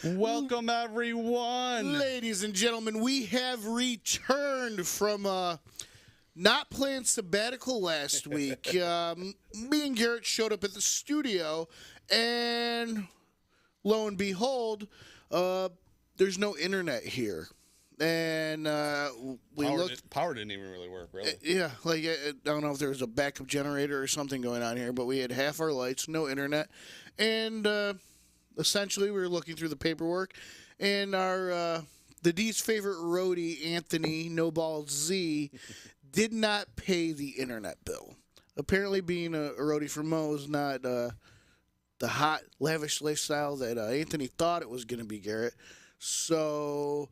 Welcome, everyone. Ladies and gentlemen, we have returned from not playing sabbatical last week. Me and Jarrett showed up at the studio, and lo and behold, there's no internet here. And we looked. Power didn't even really work, really. Yeah, like I don't know if there was a backup generator or something going on here, but we had half our lights, no internet, and essentially we were looking through the paperwork, and our the D's favorite roadie, Anthony No Ball Z, did not pay the internet bill. Apparently, being a roadie for Mo is not the hot, lavish lifestyle that Anthony thought it was going to be, Garrett. So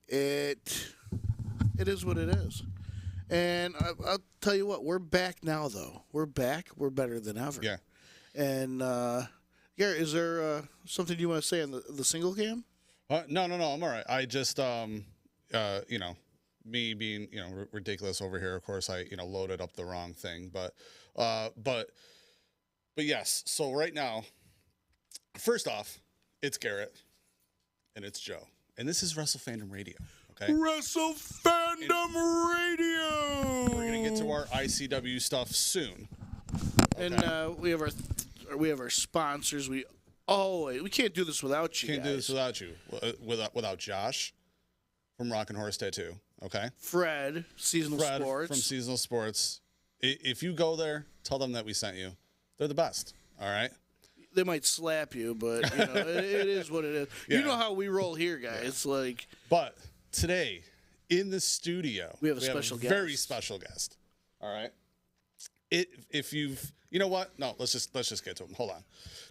it is what it is. And I'll tell you what, we're back now, though. We're back. We're better than ever. Yeah. And, Garrett, is there something you want to say on the single cam? No, I'm all right. I just, me being, ridiculous over here, of course, I, loaded up the wrong thing. But yes. So right now, first off, it's Garrett and it's Joe. And this is Wrestle Fandom Radio, okay? Wrestle Fandom Radio! We're going to get to our ICW stuff soon. Okay? And we have our sponsors. We can't do this without you. Can't do this without you. Without Josh from Rockin Horse Tattoo, okay? Fred, Seasonal Sports. From Seasonal Sports. If you go there, tell them that we sent you. They're the best, all right? They might slap you, but it is what it is. Yeah. You know how we roll here, guys. Yeah. But today in the studio, we have a special guest. Very special guest. All right. If you've, you know what? No, let's just get to him. Hold on.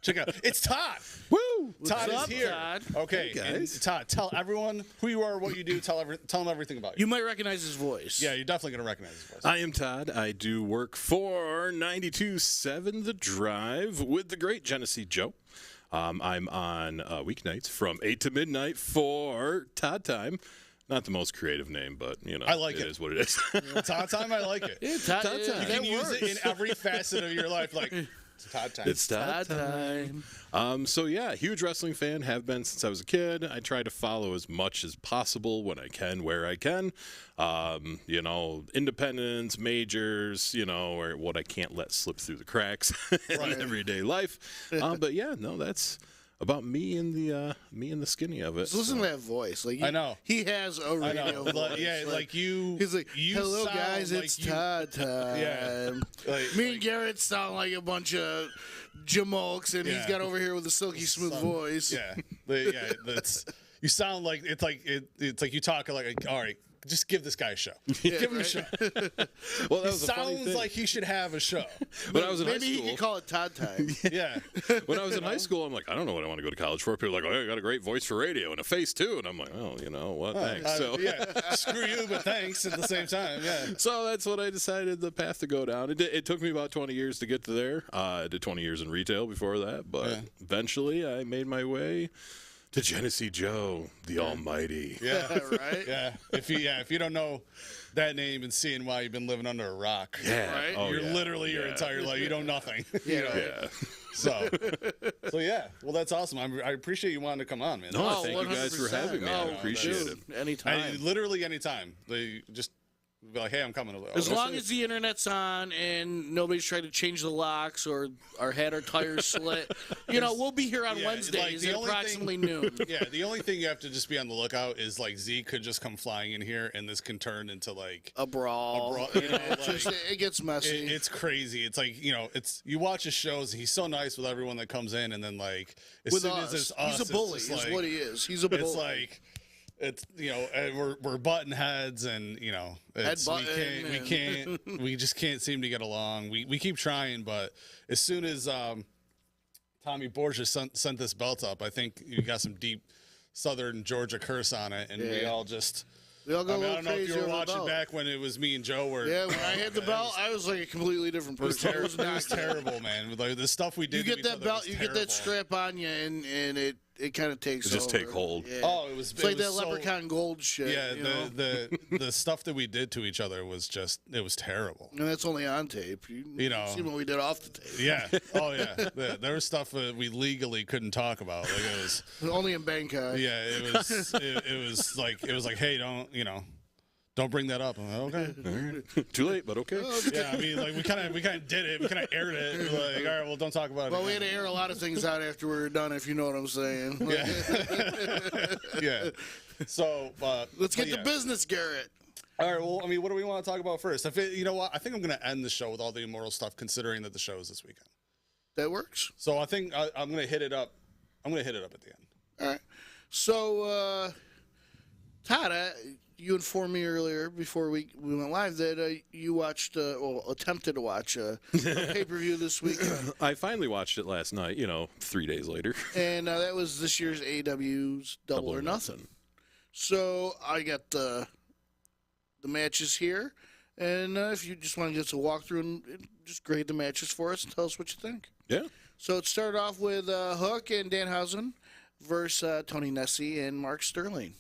Check out. It's Todd. Woo! Todd What's is here. Todd? Okay, hey guys. And Todd, tell everyone who you are, what you do. Tell them everything about you. You might recognize his voice. Yeah, you're definitely gonna recognize his voice. I am Todd. I do work for 92.7 The Drive with the great Genesee Joe. I'm on weeknights from 8 to midnight for Todd Time. Not the most creative name, but, I like it. It is what it is. Todd Time, I like it. Yeah, Todd Time. You can use it in every facet of your life. Like, it's Todd Time. It's Todd Time. So, yeah, huge wrestling fan. Have been since I was a kid. I try to follow as much as possible when I can, where I can. Independents, majors, or what I can't let slip through the cracks in everyday life. But, yeah, no, that's about me and the skinny of it. So listen to that voice. I know. He has a radio voice. Yeah, like you. He's like, you hello, sound guys, like it's Todd Time. Yeah. Me and Garrett sound like a bunch of jamokes, and he's got over here with a silky smooth voice. Yeah. That's. You sound like it's like you talk like, all right, just give this guy a show. Yeah, give him a show. Well, that He was a funny sounds thing. like he should have a show. When I was in high Maybe school, he could call it Todd Time. Yeah. when I was in high school, I'm like, I don't know what I want to go to college for. People are like, oh, you got a great voice for radio and a face too. And I'm like, oh, you know what? Thanks. Screw you, but thanks at the same time. Yeah. So that's what I decided the path to go down. It took me about 20 years to get to there. I did 20 years in retail before that, but eventually I made my way to Genesee Joe, the Almighty. Yeah. Right? Yeah. If you don't know that name and seeing why you've been living under a rock. Yeah. Right? Oh, You're yeah. literally your entire life. You know nothing. Yeah. So yeah. Well, that's awesome. I appreciate you wanting to come on, man. No, thank you guys for 100%. having me. I appreciate it. Anytime. Literally anytime. They just be like, hey, I'm coming. As long as the internet's on and nobody's trying to change the locks or had our tires slit, we'll be here on Wednesdays at approximately noon. Yeah, the only thing you have to just be on the lookout is like Z could just come flying in here and this can turn into like a brawl. It gets messy. It's crazy. It's like you watch his shows. He's so nice with everyone that comes in, and then like as soon as it's us, he's a bully. Is what he is. He's a bully. It's like. It's we're button heads and we just can't seem to get along. We keep trying, but as soon as Tommy Borges sent this belt up, I think you got some deep Southern Georgia curse on it, and we all just. We all go a little I don't know if crazy you were over the watching belt. back when it was me and Joe were. Yeah, when I had the belt, I was like a completely different person. It was terrible, man. Like the stuff we did. You get that belt, you get that strap on you, and it kind of takes Just over. take hold. Yeah. Oh, it was It's like it was that so- Leprechaun Gold shit. Yeah, you know? the stuff that we did to each other was terrible. And that's only on tape. You know. See what we did off the tape. Yeah. Oh yeah. There was stuff we legally couldn't talk about. Like it was. Only in Bangkok. Yeah. It was. It was like, hey, don't bring that up. I'm like, okay. Too late, but okay. Yeah. I mean, like we kind of did it. We kind of aired it. We're like, all right, well, don't talk about it. Well, we had to air a lot of things out after we were done, if you know what I'm saying. Yeah. Yeah. So Let's get yeah. to business, Garrett. All right. Well, I mean, what do we want to talk about first? You know what? I think I'm going to end the show with all the Immortal stuff, considering that the show is this weekend. That works. So I think I'm going to hit it up. I'm going to hit it up at the end. All right. So, Todd, you informed me earlier before we went live that you watched, attempted to watch a pay-per-view this weekend. I finally watched it last night, 3 days later. And that was this year's AEW's Double or Nothing. So I got the matches here. And if you just want to get a walkthrough and just grade the matches for us and tell us what you think. Yeah. So it started off with Hook and Dan Hausen versus Tony Nessie and Mark Sterling.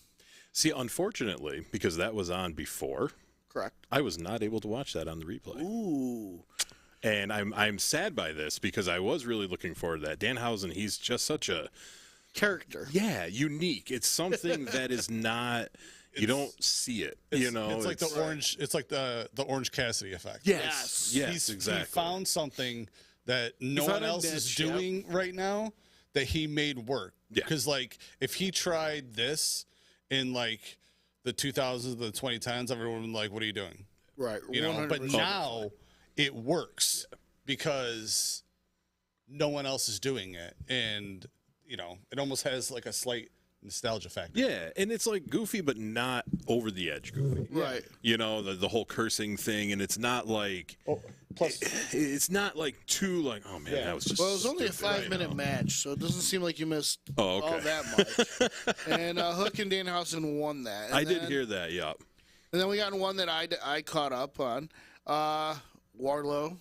See, unfortunately, because that was on before, Correct. I was not able to watch that on the replay. Ooh. And I'm sad by this because I was really looking forward to that. Dan Hausen, he's just such a Character. unique. It's something that is not you don't see it. It's like the orange. It's like the Orange Cassidy effect. Yes. Yes, exactly. He found something that no found one a else is niche, yep. doing right now that he made work. Yeah. Because like if he tried this in like the 2000s, the 2010s, everyone would be like, "What are you doing?" Right. But 100%. now it works because no one else is doing it, and it almost has like a slight nostalgia factor. Yeah, and it's like goofy, but not over the edge goofy. Right. The whole cursing thing, and it's not like Plus, it's not like too like oh man, that was just. Well, it was only a stupid, 5-minute match, so it doesn't seem like you missed Oh, okay. all that much. And Hook and Danhausen won that. And I did then- hear that. Yeah. And then we got one that I caught up on. Wardlow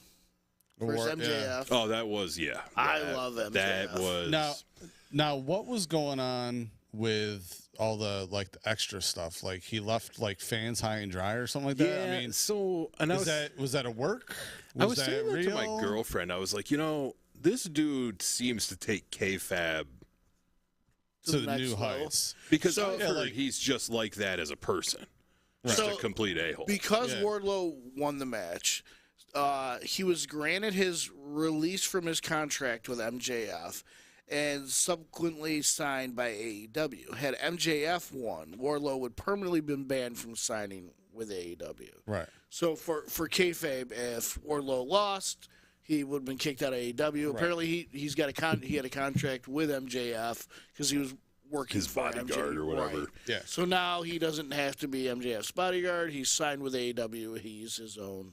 versus MJF. Oh, that was I love MJF. That was Now, what was going on with all the like the extra stuff? Like he left like fans high and dry or something like that. Yeah, I mean, so and was that a work? I was that saying that real? to my girlfriend. I was like, this dude seems to take kayfabe to the next new level. heights. because So- I've Yeah, heard like- he's just like that as a person. Just So, a complete a-hole. Because Yeah. Wardlow won the match, he was granted his release from his contract with MJF and subsequently signed by AEW. Had MJF won, Wardlow would permanently been banned from signing with AEW. Right. So for kayfabe, if Wardlow lost, he would have been kicked out of AEW. Right. Apparently, he had a contract with MJF because he was working His for bodyguard MJF. or whatever. Right. Yeah. So now he doesn't have to be MJF's bodyguard. He's signed with AEW. He's his own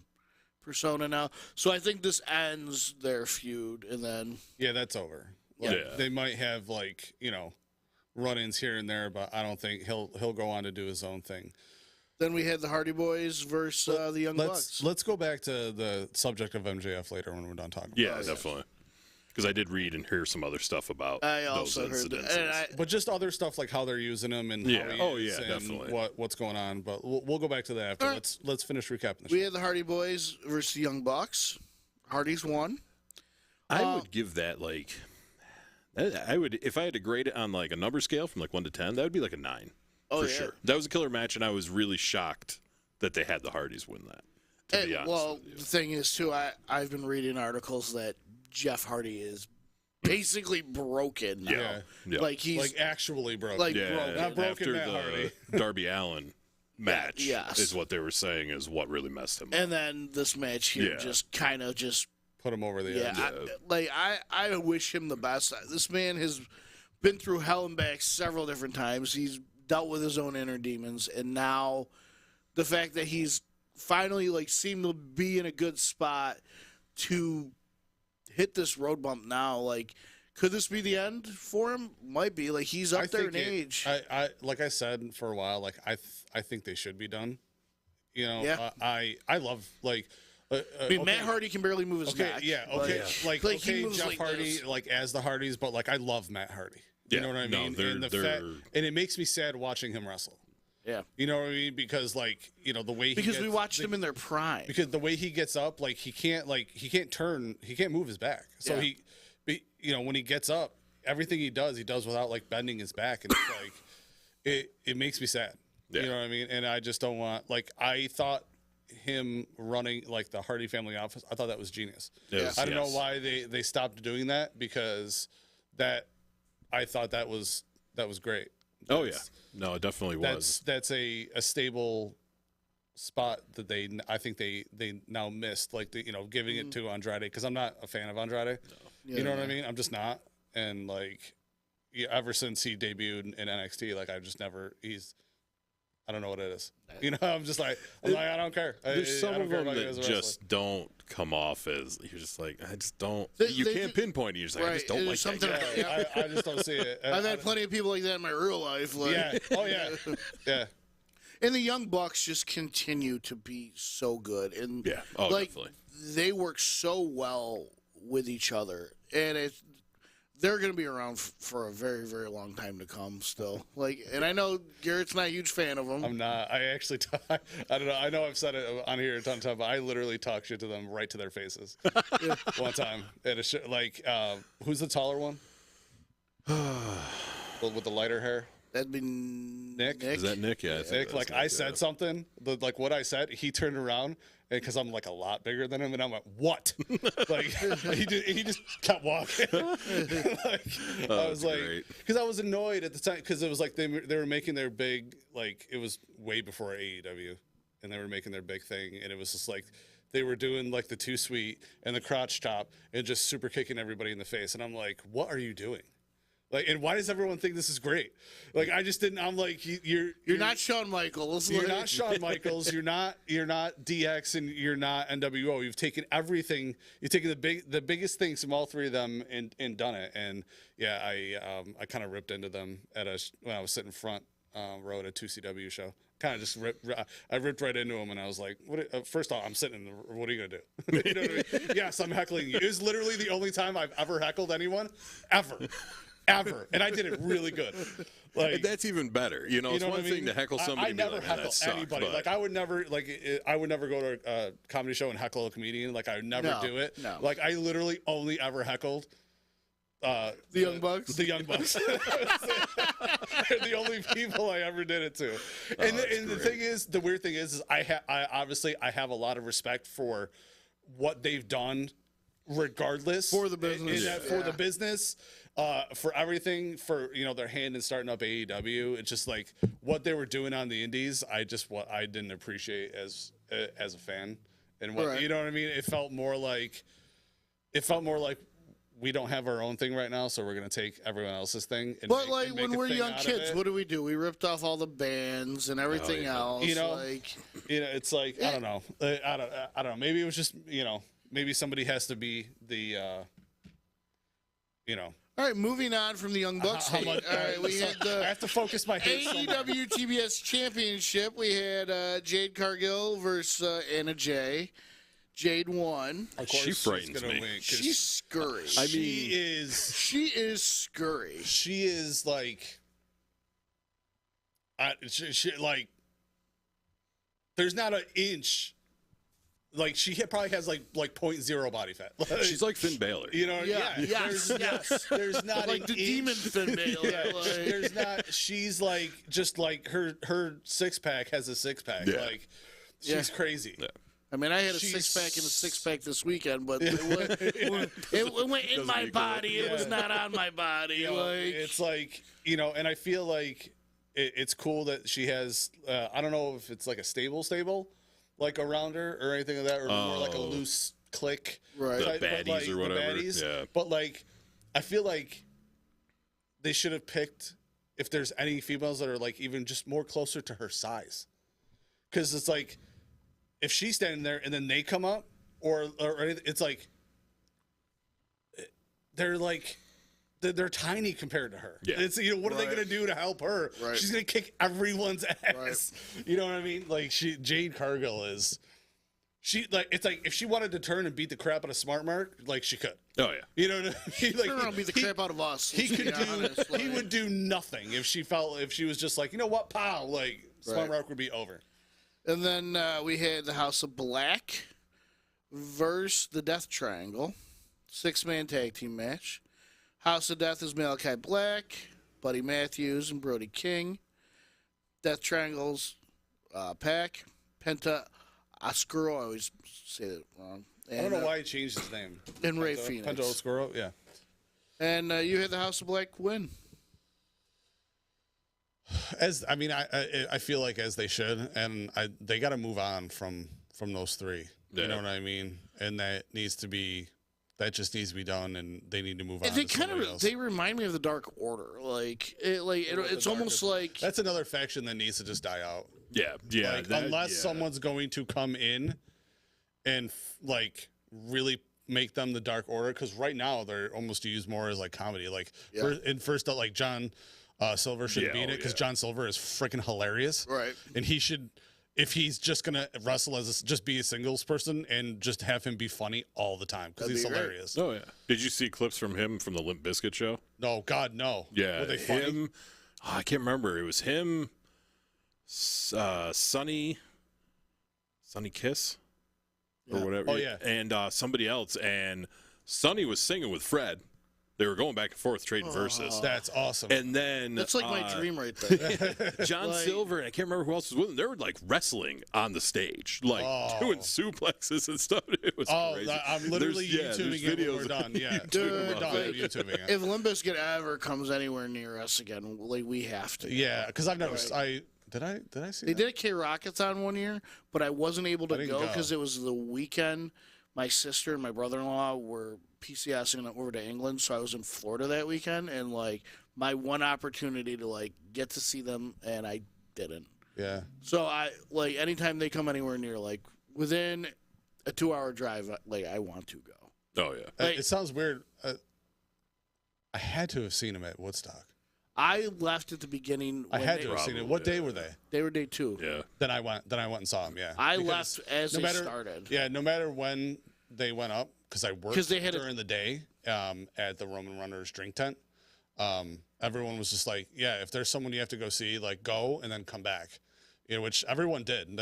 persona now. So I think this ends their feud, and then Yeah, that's over. Like, Yeah. They might have like run-ins here and there, but I don't think he'll go on to do his own thing. we had the Hardy Boys versus the Young Bucks. Let's go back to the subject of MJF later when we're done talking. Yeah, definitely. Because I did read and hear some other stuff about I those also heard that. incidences. And But just other stuff like how they're using him and Yeah. how he Oh, is yeah, and definitely. what's going on. But we'll go back to that after. All right. Let's finish recapping the show. we had the Hardy Boys versus the Young Bucks. Hardys won. I would give that I would if I had to grade it on like a number scale from like 1 to 10, that would be like a 9 for sure. That was a killer match, and I was really shocked that they had the Hardys win that. To be honest Well, with you. the thing is, too, I've been reading articles that Jeff Hardy is basically broken now. Yeah. Like he's like actually broken. like Yeah, broken. Not broken after Matt the Hardy. Darby Allin match yes. is what they were saying is what really messed him up. And then this match here Yeah. just kind of just Put him over the yeah. edge. I wish him the best. This man has been through hell and back several different times. He's dealt with his own inner demons, and now the fact that he's finally seemed to be in a good spot to hit this road bump now, could this be the end for him? Might be. He's up there in age. I like I said for a while. I think they should be done. Yeah. I love I mean, Matt Hardy can barely move his Okay, neck. yeah, okay, he okay, moves Jeff like Hardy, this. as the Hardys, but I love Matt Hardy. You know what I No, mean? they're- And it makes me sad watching him wrestle. Yeah. You know what I mean? Because the way We watched them in their prime. because the way he gets up, he can't turn, he can't move his back. So when he gets up, everything he does without bending his back, and it's it makes me sad. Yeah. You know what I mean? And I just don't want I thought him running the Hardy family office, I thought that was genius. Yes, I don't know yes. why they stopped doing that, because I thought that was great. Oh yeah, no, it definitely was. That's a stable spot that I think they now missed, giving it to Andrade, because I'm not a fan of Andrade. Yeah, You know what I mean? I'm just not. And ever since he debuted in NXT, I just never I don't know what it is. I'm just I don't care. There's some I don't of care them about you as a that wrestler. just don't come off as you're just I just don't. You They- can't pinpoint it. You're just I just don't There's like that something- guy. I just don't see it. I've had plenty of people like that in my real life. Yeah. Oh yeah. Yeah. And the Young Bucks just continue to be so good. And Yeah. Oh, definitely. they work so well with each other. And they're going to be around for a very, very long time to come still. And I know Jarrett's not a huge fan of them. I'm not. I actually, I don't know. I know I've said it on here a ton of times, but I literally talk shit to them right to their faces. One time at a show, who's the taller one? With the lighter hair? That'd be Nick? Is that Nick? Yeah. I think Nick, that's I Nick, said yeah. something, what I said, he turned around, and because I'm a lot bigger than him, and I'm like, what? He just kept walking. I was great. because I was annoyed at the time, because it was they were making their big, it was way before AEW, and they were making their big thing, and it was just they were doing the too sweet and the crotch chop and just super kicking everybody in the face, and I'm like, what are you doing? And why does everyone think this is great? I just didn't. I'm you're not Shawn Michaels. You're not Shawn Michaels. You're not DX, and you're not NWO. You've taken everything. You've taken the biggest things from all three of them and done it. And yeah, I kind of ripped into them when I was sitting front row at a 2CW show. Kind of just I ripped right into him, and I was like, "What? First off, I'm sitting in the. What are you gonna do? You know what I mean? Yes, I'm heckling you. It was literally the only time I've ever heckled anyone, ever. And I did it really good. And that's even better. It's what one I mean? thing to heckle somebody. I and be never like, heckle that sucked, anybody. but- I would never go to a comedy show and heckle a comedian. I would never do it. No. I literally only ever heckled The Young Bucks? The Young Bucks. They're the only people I ever did it to. And the thing is, the weird thing is I obviously have a lot of respect for what they've done, regardless For the business. For the business. For everything, for their hand in starting up AEW, it's just what they were doing on the Indies. What I didn't appreciate as a fan, and what Right. you know what I mean. It felt more like we don't have our own thing right now, so we're gonna take everyone else's thing. And But make when a we're thing young out of kids, it. what do? We ripped off all the bands and everything else. It's I don't know. I don't know. Maybe it was just maybe somebody has to be the All right, moving on from the Young Bucks. How much? All right, we had I have to focus my head. AEW TBS Championship. We had Jade Cargill versus Anna Jay. Jade won. Of course, She frightens she's gonna me. win, 'cause She's scurry. she is. She is scurry. She is there's not an inch. She probably has like 0.0 body fat. She's like Finn Balor. Yeah. Yes. Yes. There's not Like an the inch. demon Finn Balor. Yeah, there's not. She's just her six pack has a six pack. Yeah. She's crazy. Yeah. I mean, I had a She's- six-pack and a six-pack this weekend, but it went in my equal it. body. It was not on my body. It's and I feel it's cool that she has. I don't know if it's a stable, around her or anything like that, or more like a loose click. Right. The type, but, baddies or whatever. The baddies. Yeah. But I feel they should have picked, if there's any females that are even just more closer to her size, because it's if she's standing there and then they come up or anything, it's they're tiny compared to her. Yeah. It's what are they Right. gonna do to help her? Right. She's gonna kick everyone's ass. You know what I mean? Jade Cargill is. it's like if she wanted to turn and beat the crap out of Smart Mark, like she could. Oh yeah. You know what I mean? Like Turn around, beat the crap out of us. He let's could be do. honest, He would do nothing if she was just like, you know what, pow, like Smart Right. Mark would be over. And then we had the House of Black versus the Death Triangle, 6-man tag team match. House of Death is Malachi Black, Buddy Matthews, and Brody King. Death Triangle's Pac, Penta Oscuro. I always say that wrong. And, I don't know why he changed his name. And Ray Phoenix. Penta Oscuro, yeah. And you had the House of Black win. I feel like as they should, and they got to move on from those three. Yeah. You know what I mean? And that just needs to be done, and they need to move on. They to kind somebody of else. they remind me of the Dark Order. It's almost like That's another faction that needs to just die out. Yeah. Yeah. Like, unless someone's going to come in and really make them the Dark Order, because right now they're almost used more as like comedy. Like first up, like John Silver should beat it because John Silver is freaking hilarious, right. And he should, if he's just gonna wrestle just be a singles person and just have him be funny all the time because he's hilarious. Oh yeah. Did you see clips from him from the Limp Bizkit show? No, God, no. Yeah. Were they funny? Him. Oh, I can't remember. It was him. Sonny Kiss or whatever. Oh yeah. And somebody else, and Sonny was singing with Fred. They were going back and forth trading verses. That's awesome. And then that's like my dream right there. John Silver, and I can't remember who else was with him. They were like wrestling on the stage, like doing suplexes and stuff. It was crazy. I'm literally YouTubing it when we're done. Yeah, Dude, we're done YouTubing it. If Limp Bizkit ever comes anywhere near us again, we have to. Yeah, because I've never. Did I see? They did a K-Rockets-on one year, but I wasn't able to didn't go go. because it was the weekend. My sister and my brother-in-law were PCSing over to England, so I was in Florida that weekend, and my one opportunity to get to see them, and I didn't. Yeah. So I anytime they come anywhere near, within a 2-hour drive, I want to go. Oh yeah. It sounds weird. I had to have seen him at Woodstock. I left at the beginning. I had to have seen it. What day were they? They were day 2. Yeah. Then I went and saw him. Yeah. I left as they started. Yeah, no matter when they went up, because I worked during the day at the Roman Runners drink tent. Everyone was just like, yeah, if there's someone you have to go see, go and then come back. Which everyone did.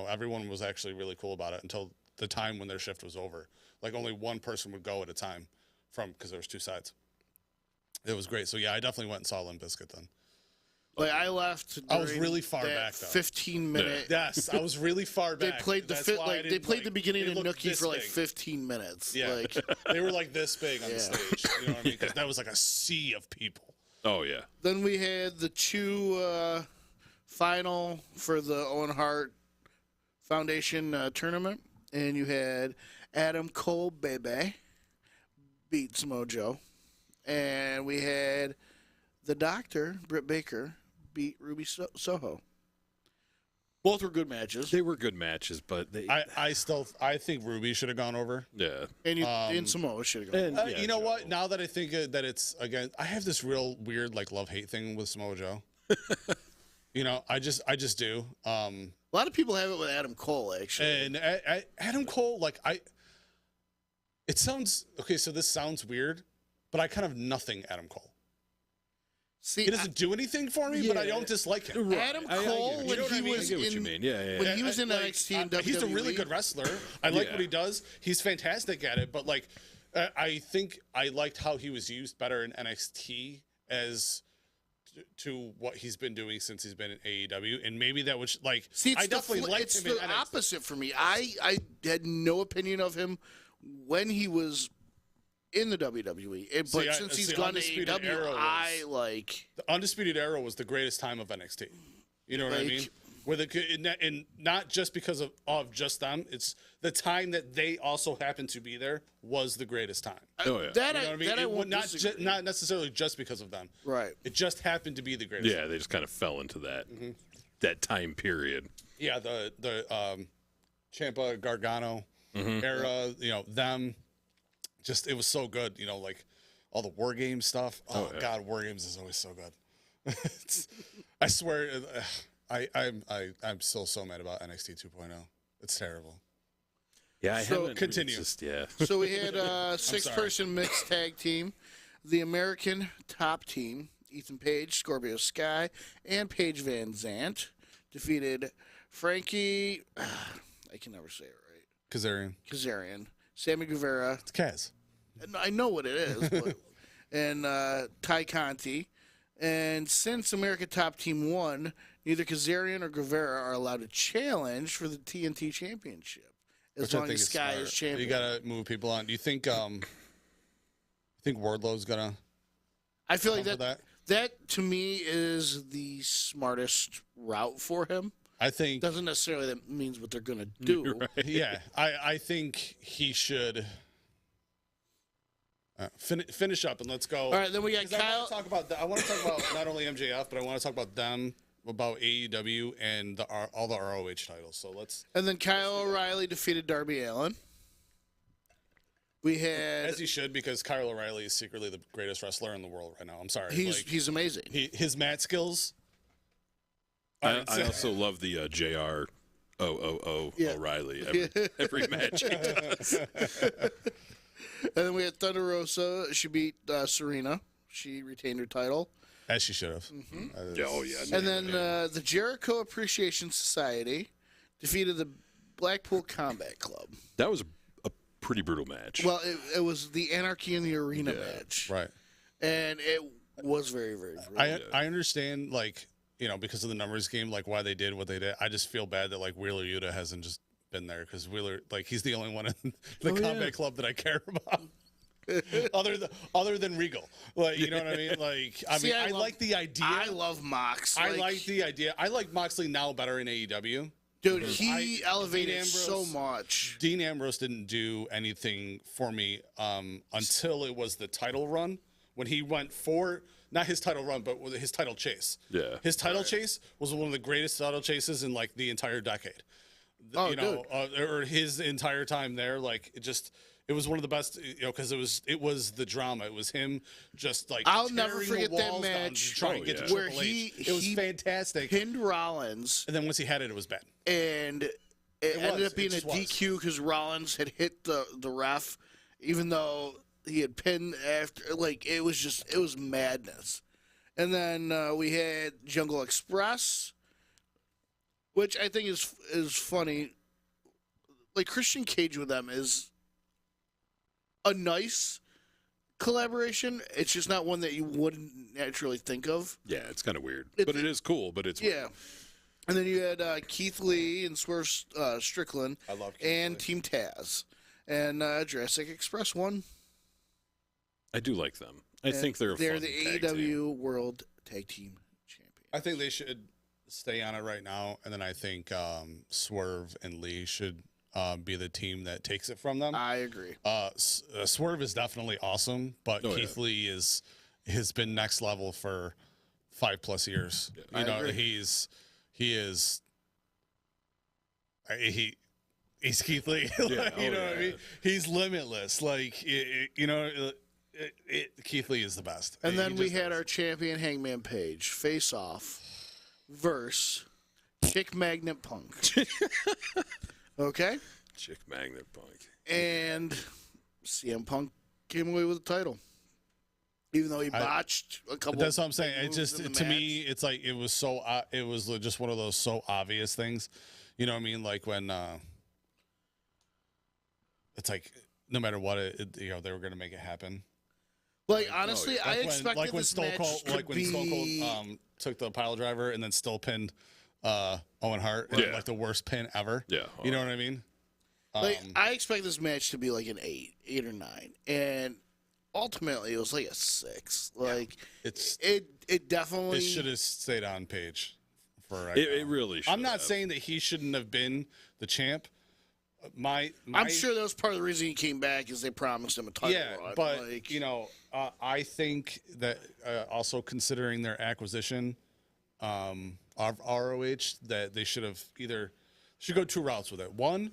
Everyone was actually really cool about it until the time when their shift was over. Only one person would go at a time because there was 2 sides. It was great. So yeah, I definitely went and saw Limp Bizkit then. I left. I was really far back though. 15-minute. Yes, I was really far back. They played the beginning of Nookie for 15 minutes. Yeah, they were this big on the stage. You know what I mean? Because that was a sea of people. Oh yeah. Then we had the 2 final for the Owen Hart Foundation tournament, and you had Adam Cole Bebe beat Samoa Joe. And we had the Doctor, Britt Baker, beat Ruby Soho. Both were good matches. They were good matches, but they. I think Ruby should have gone over. Yeah. And Samoa should have gone over. You know what? Now that I think that it's, again, I have this real weird love-hate thing with Samoa Joe. I just do. A lot of people have it with Adam Cole, actually. And Adam Cole, it sounds, okay, so this sounds weird, but I kind of nothing Adam Cole. See, he doesn't do anything for me, but I don't dislike him. Right. Adam Cole, when he was in NXT and WWE, he's a really good wrestler. I like what he does. He's fantastic at it. But I think I liked how he was used better in NXT as to what he's been doing since he's been in AEW, and maybe that was I definitely liked him. It's the opposite for me. I had no opinion of him when he was in the WWE, but since he's gone to AEW, the Undisputed Era was the greatest time of NXT. You know what I mean? And not just because of just them. It's the time that they also happened to be there was the greatest time. Oh yeah, that you know what I mean? I won't not necessarily just because of them. Right. It just happened to be the greatest. Yeah, they just kind of fell into that time period. Yeah, the Ciampa Gargano era. Them. Just it was so good, all the War Games stuff. Oh God, War Games is always so good. I swear, I'm still so mad about NXT 2.0. It's terrible. Yeah, I So- haven't. Continue. It's just, yeah. So we had a 6-person mixed tag team. The American top team, Ethan Page, Scorpio Sky, and Paige Van Zant, defeated Frankie, I can never say it right, Kazarian, Sammy Guevara, It's Kaz. and I know what it is, but, and Ty Conti. And since America Top Team won, neither Kazarian or Guevara are allowed to challenge for the TNT Championship as Which I long think as is Sky smart. is champion. You gotta move people on. Do you think Wardlow's gonna I feel like come for that to me is the smartest route for him. I think Doesn't necessarily that means what they're going to do. yeah, I think he should finish up and let's go. All right, then we got 'Cause Kyle. I want to talk about not only MJF, but I want to talk about them, about AEW and all the ROH titles. So let's, And then Kyle O'Reilly defeated Darby Allin. We had as he should, because Kyle O'Reilly is secretly the greatest wrestler in the world right now. I'm sorry, he's amazing. his mat skills. I also love the JR Yeah. O'Reilly every match he does. And then we had Thunder Rosa. She beat Serena. She retained her title. As she should have. Oh, yeah. And then the Jericho Appreciation Society defeated the Blackpool Combat Club. That was a pretty brutal match. Well, it was the Anarchy in the Arena match. Right. And it was very, very brutal. I understand, like, you know, because of the numbers game, like why they did what they did. I just feel bad that like Wheeler Yuta hasn't just been there, because Wheeler, like, he's the only one in the combat club that I care about. other than Regal, like, you know what I mean? Like, I mean, I like the idea. I love Mox. I like the idea. I like Moxley now better in AEW. Dude, he elevated Dean so Ambrose- much. Dean Ambrose didn't do anything for me until it was the title run, when he went for not his title run, but his title chase. Yeah. His title chase was one of the greatest title chases in like the entire decade. Oh, you know, or his entire time there, like it was one of the best, you know, because it was the drama. It was him just like I'll never tearing forget the that walls down match to try and get to where Triple H. he It was fantastic. pinned Rollins, And then once he had it, it was bad. and it ended was. up being It a just was. DQ because Rollins had hit the ref, even though he had pinned after. Like, it was madness. And then we had Jungle Express, which I think is funny. Like, Christian Cage with them is a nice collaboration. It's just not one that you wouldn't naturally think of. Yeah, it's kind of weird. But it is cool, but it's Yeah. And then you had Keith Lee and Swerve Strickland. I love Keith and Lee. Team Taz. And Jurassic Express won. I do like them. I think they're They're fun the tag AEW team. World Tag Team Champions. I think they should stay on it right now, and then I think Swerve and Lee should be the team that takes it from them. I agree. Swerve is definitely awesome, but Oh, Keith Lee has been next level for 5+ years. I You know, agree. he's Keith Lee. Like, you know what I mean? He's limitless. Like, Keith Lee is the best. And He then we just had is. our champion Hangman Page face off versus Chick Magnet Punk. Okay? Chick Magnet Punk. And CM Punk came away with the title. Even though he botched a couple. That's what I'm saying. It moves just in the to match. me, it's like it was so. It was just one of those so obvious things. You know what I mean? Like when it's like no matter what, they were going to make it happen. Like, honestly, I Like expected when this Stone match Cold, to like when be... Stone Cold took the pile driver and then still pinned Owen Hart, in, Yeah. like the worst pin ever. Yeah. You know what I mean? Like, I expect this match to be like an 8 or 9, and ultimately it was like a 6. Like, it definitely It should have stayed on Page for. Right It now. really should. I'm not saying that he shouldn't have been the champ. I'm sure that was part of the reason he came back is they promised him a title Yeah, run. but like, you know, I think that also considering their acquisition of ROH, that they should go 2 routes with it. One,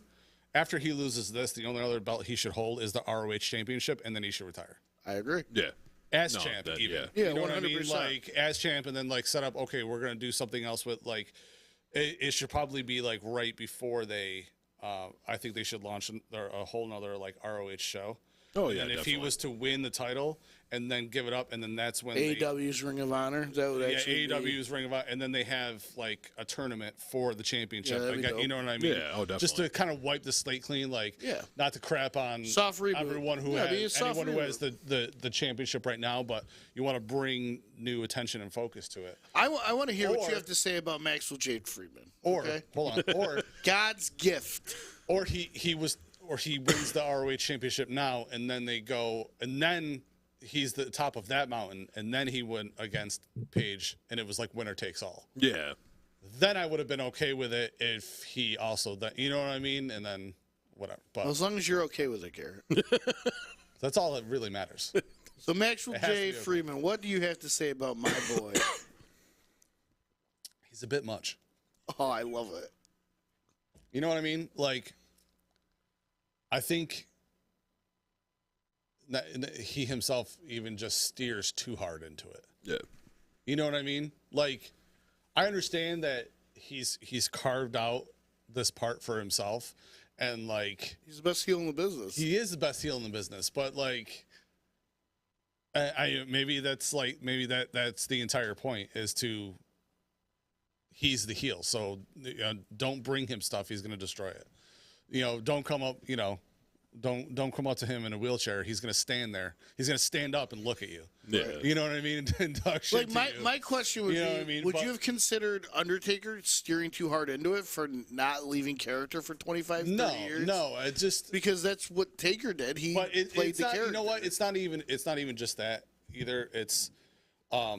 after he loses this, the only other belt he should hold is the ROH championship, and then he should retire I agree. Yeah. as No, champ. that- Even yeah. Yeah, you know what I mean? 100%. Like as champ, and then like set up. Okay, we're gonna do something else with like. It should probably be like right before they I think they should launch a whole nother like ROH show. Oh yeah, And if definitely. he was to win the title and then give it up, and then that's when AEW's Ring of Honor. Is that what actually be? AEW's Ring of Honor, and then they have like a tournament for the championship. Yeah, that'd be Like, you dope. know what I mean? Yeah, oh, Just definitely. to kind of wipe the slate clean, like Yeah. not to crap on Soft reboot. everyone who Yeah, be a has soft anyone who has reboot. the championship right now, but you want to bring new attention and focus to it. I want to hear what Or- you have to say about Maxwell Jade Friedman. Or okay? hold on, or God's gift. or he wins the ROH championship now, and then they go, and then he's the top of that mountain, and then he went against Paige, and it was like winner takes all. Yeah. Then I would have been okay with it if he also, you know what I mean, and then whatever. But As long as you're okay with it, Garrett. that's all that really matters. So Maxwell It has to J. be okay. Freeman, what do you have to say about my boy? He's a bit much. Oh, I love it. You know what I mean? Like, I think that he himself even just steers too hard into it. Yeah. You know what I mean? Like, I understand that he's carved out this part for himself, and like He's the best heel in the business. he is the best heel in the business. But like, I maybe that's the entire point is to he's the heel. So don't bring him stuff. He's going to destroy it. Don't come up. Don't come up to him in a wheelchair. He's going to stand there. He's going to stand up and look at you. Yeah. You know what I mean? And talk shit Like to you. my question would You know be, what I mean? would But- you have considered Undertaker steering too hard into it for not leaving character for 25, 30 years? No. It just. Because that's what Taker did. He But played it's the not. character. You know what? It's not even just that either. It's the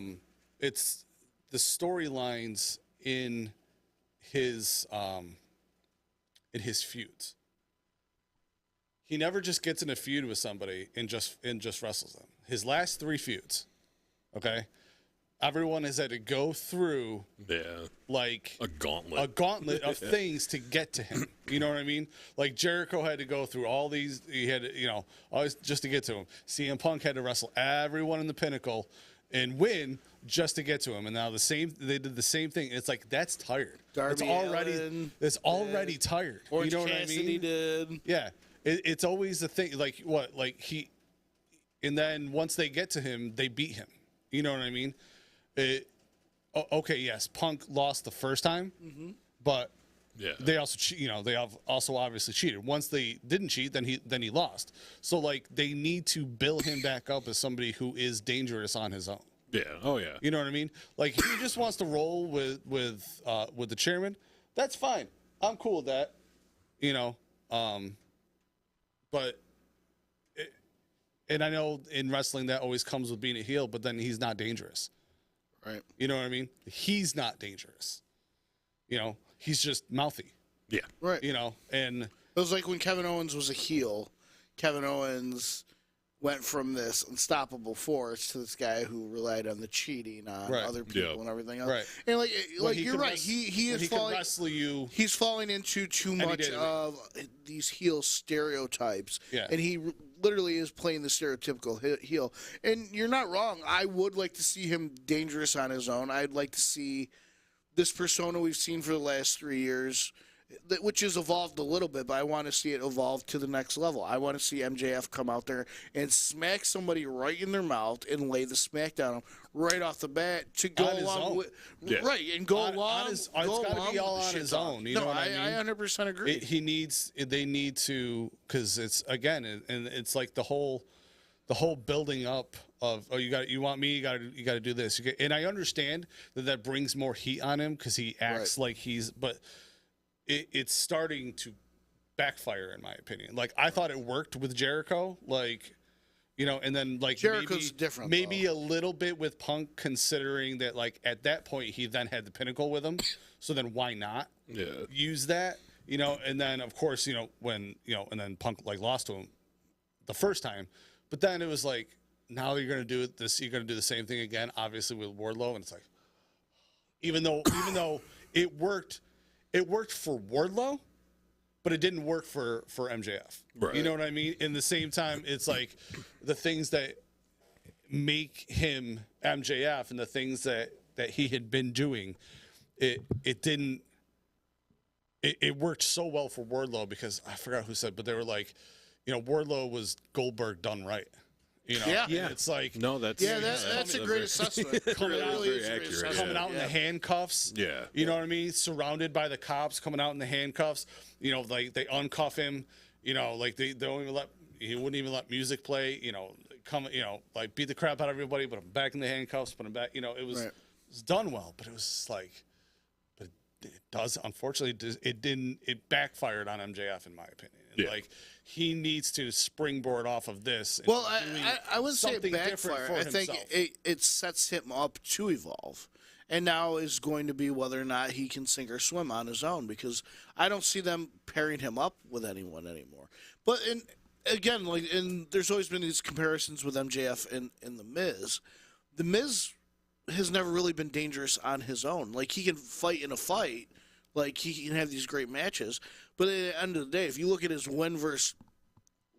storylines in his feuds. He never just gets in a feud with somebody and just wrestles them. His last 3 feuds, okay, everyone has had to go through Yeah. like A gauntlet. a gauntlet of things to get to him. You know what I mean? Like Jericho had to go through all these. He had, always just to get to him. CM Punk had to wrestle everyone in the Pinnacle and win just to get to him. And now they did the same thing. It's like that's tired. Darby Allin, it's already tired. Orange you know what I Cassidy mean? did. Yeah. It's always the thing. Like what? Like he, and then once they get to him, they beat him. You know what I mean? Okay, yes, Punk lost the first time, but Yeah. they also, they have also obviously cheated. Once they didn't cheat, then he lost. So like they need to build him back up as somebody who is dangerous on his own. Yeah. Oh yeah. You know what I mean? Like he just wants to roll with the chairman. That's fine. I'm cool with that. But. And I know in wrestling that always comes with being a heel, but then he's not dangerous. Right. You know what I mean? He's not dangerous. He's just mouthy. Yeah. Right. And It was like when Kevin Owens was a heel. Kevin Owens went from this unstoppable force to this guy who relied on the cheating on Right. other people Yeah. and everything else. Right. And when he you're can right. wrest- He when is he can falling. wrestle you. He's falling into too Any much day of the week. of these heel stereotypes. Yeah. And he literally is playing the stereotypical heel. And you're not wrong. I would like to see him dangerous on his own. I'd like to see this persona we've seen for the last 3 years, which has evolved a little bit, but I want to see it evolve to the next level. I want to see MJF come out there and smack somebody right in their mouth and lay the smack down right off the bat to go On his along own. with Yeah. right and go On along. his- it's go gotta along be all with the on shit his talk. own, you no, know what I mean? I 100% agree. They need to, because it's again, and it's like the whole building up of you want me, you got to do this, and I understand that brings more heat on him because he acts like but it's starting to backfire in my opinion. Like I thought it worked with Jericho, and then like Jericho's different, maybe a little bit with Punk, considering that like at that point he then had the Pinnacle with him, so then why not use that? And then of course when and then Punk like lost to him the first time, but then it was like now you're gonna do you're gonna do the same thing again, obviously with Wardlow, and it's like even though it worked for Wardlow, but it didn't work for MJF. Right. You know what I mean? In the same time, it's like the things that make him MJF and the things that he had been doing, it didn't it worked so well for Wardlow because I forgot who said, but they were like, Wardlow was Goldberg done right. Yeah. And it's like that's a great assessment. coming out, really is a great assessment. coming out in the handcuffs. Yeah. You know what I mean? Surrounded by the cops, coming out in the handcuffs. Like they uncuff him. Like they don't even he wouldn't even let music play. Like beat the crap out of everybody, put him back in the handcuffs, put him back. It was done well, but it was like, but it does unfortunately it backfired on MJF in my opinion. Yeah. Like he needs to springboard off of this. Well, I wouldn't say it something different backfire. for I think himself. it sets him up to evolve. And now is going to be whether or not he can sink or swim on his own, because I don't see them pairing him up with anyone anymore. But again, there's always been these comparisons with MJF and The Miz. The Miz has never really been dangerous on his own. Like, he can fight in a fight. Like, he can have these great matches. But at the end of the day, if you look at his win versus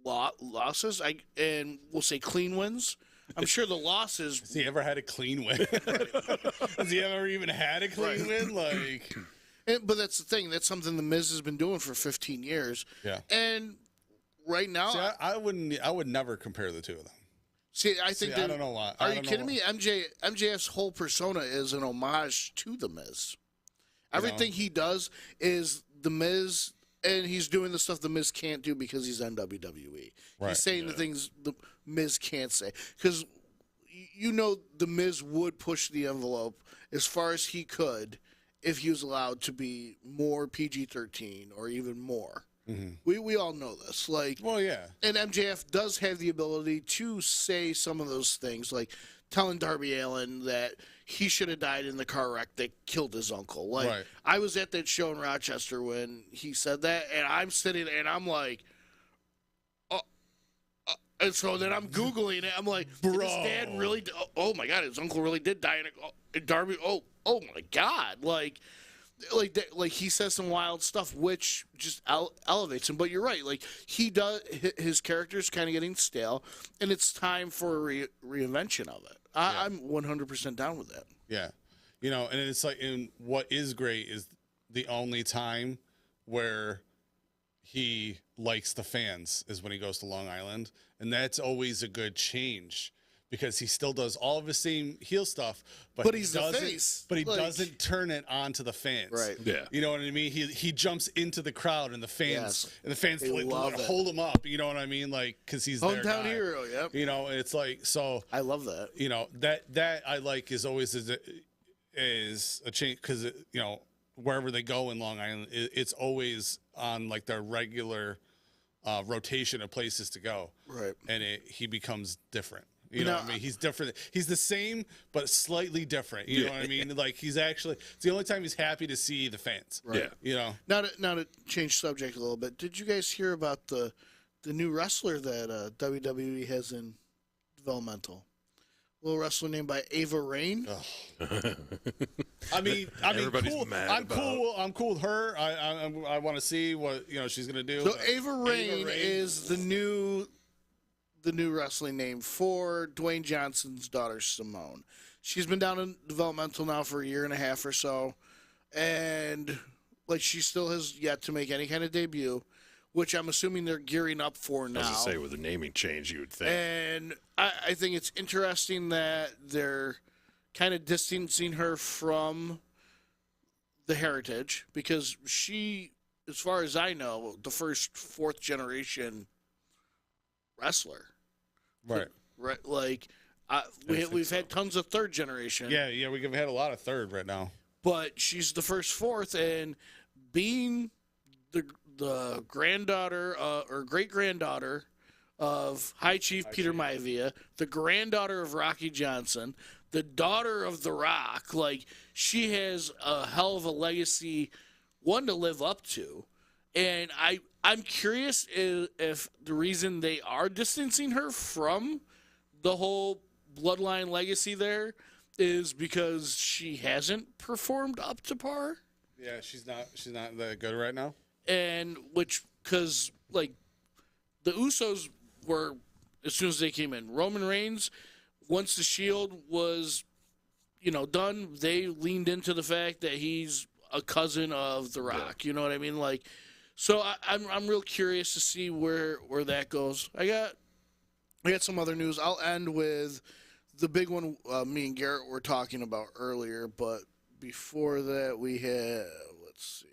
losses, and we'll say clean wins, I'm sure the losses... Has he ever had a clean win? Has he ever even had a clean win? But that's the thing. That's something The Miz has been doing for 15 years. Yeah. And right now... See, I would never compare the two of them. See, I think I don't know why. Are you kidding me? MJF's whole persona is an homage to The Miz. Everything he does is The Miz, and he's doing the stuff The Miz can't do because he's on WWE. Right. He's saying the things The Miz can't say. Because, The Miz would push the envelope as far as he could if he was allowed to be more PG-13 or even more. Mm-hmm. We all know this. Well, yeah. And MJF does have the ability to say some of those things, like telling Darby Allin that he should have died in the car wreck that killed his uncle. Right. I was at that show in Rochester when he said that, and I'm sitting and I'm like, and so then I'm Googling it. I'm like, bro, did his dad really? Oh my God, his uncle really did die in Darby. Oh my God, like he says some wild stuff, which just elevates him. But you're right, like he does. His character's kind of getting stale, and it's time for a reinvention of it. I'm 100% down with that. Yeah, and it's like, and what is great is the only time where he likes the fans is when he goes to Long Island, and that's always a good change. Because he still does all of the same heel stuff, but he's the face. But he doesn't turn it on to the fans. Right. Yeah. You know what I mean? He jumps into the crowd, and the fans love it. hold him up. You know what I mean? Like, because he's their hometown guy. hero. Yep. It's like, so. I love that. That I like is always is a change, because wherever they go in Long Island, it's always on like their regular rotation of places to go. Right. And he becomes different. You know what I mean? He's different. He's the same, but slightly different. You know what I mean? Like, it's the only time he's happy to see the fans. Right. Yeah. Now to change subject a little bit, did you guys hear about the new wrestler that WWE has in developmental? A little wrestler named by Ava Rain. I mean, everybody's cool. mad I'm about. cool. I'm cool with her. I want to see what she's gonna do. So Ava Rain is the new wrestling name for Dwayne Johnson's daughter, Simone. She's been down in developmental now for a year and a half or so, and she still has yet to make any kind of debut, which I'm assuming they're gearing up for now. I was going to say, with a naming change, you would think. And I think it's interesting that they're kind of distancing her from the heritage, because she, as far as I know, the first fourth generation wrestler. Right. Like, we've had tons of third generation. Yeah, we've had a lot of third right now. But she's the first fourth, and being the granddaughter or great granddaughter of High Chief Peter Maivia, the granddaughter of Rocky Johnson, the daughter of The Rock, like, she has a hell of a legacy, one to live up to. And I'm curious if the reason they are distancing her from the whole bloodline legacy there is because she hasn't performed up to par. Yeah, she's not that good right now. And because like the Usos were, as soon as they came in, Roman Reigns, once the Shield was, done, they leaned into the fact that he's a cousin of The Rock. You know what I mean? Like, so I'm real curious to see where that goes. I got some other news. I'll end with the big one me and Garrett were talking about earlier, but before that we have, let's see.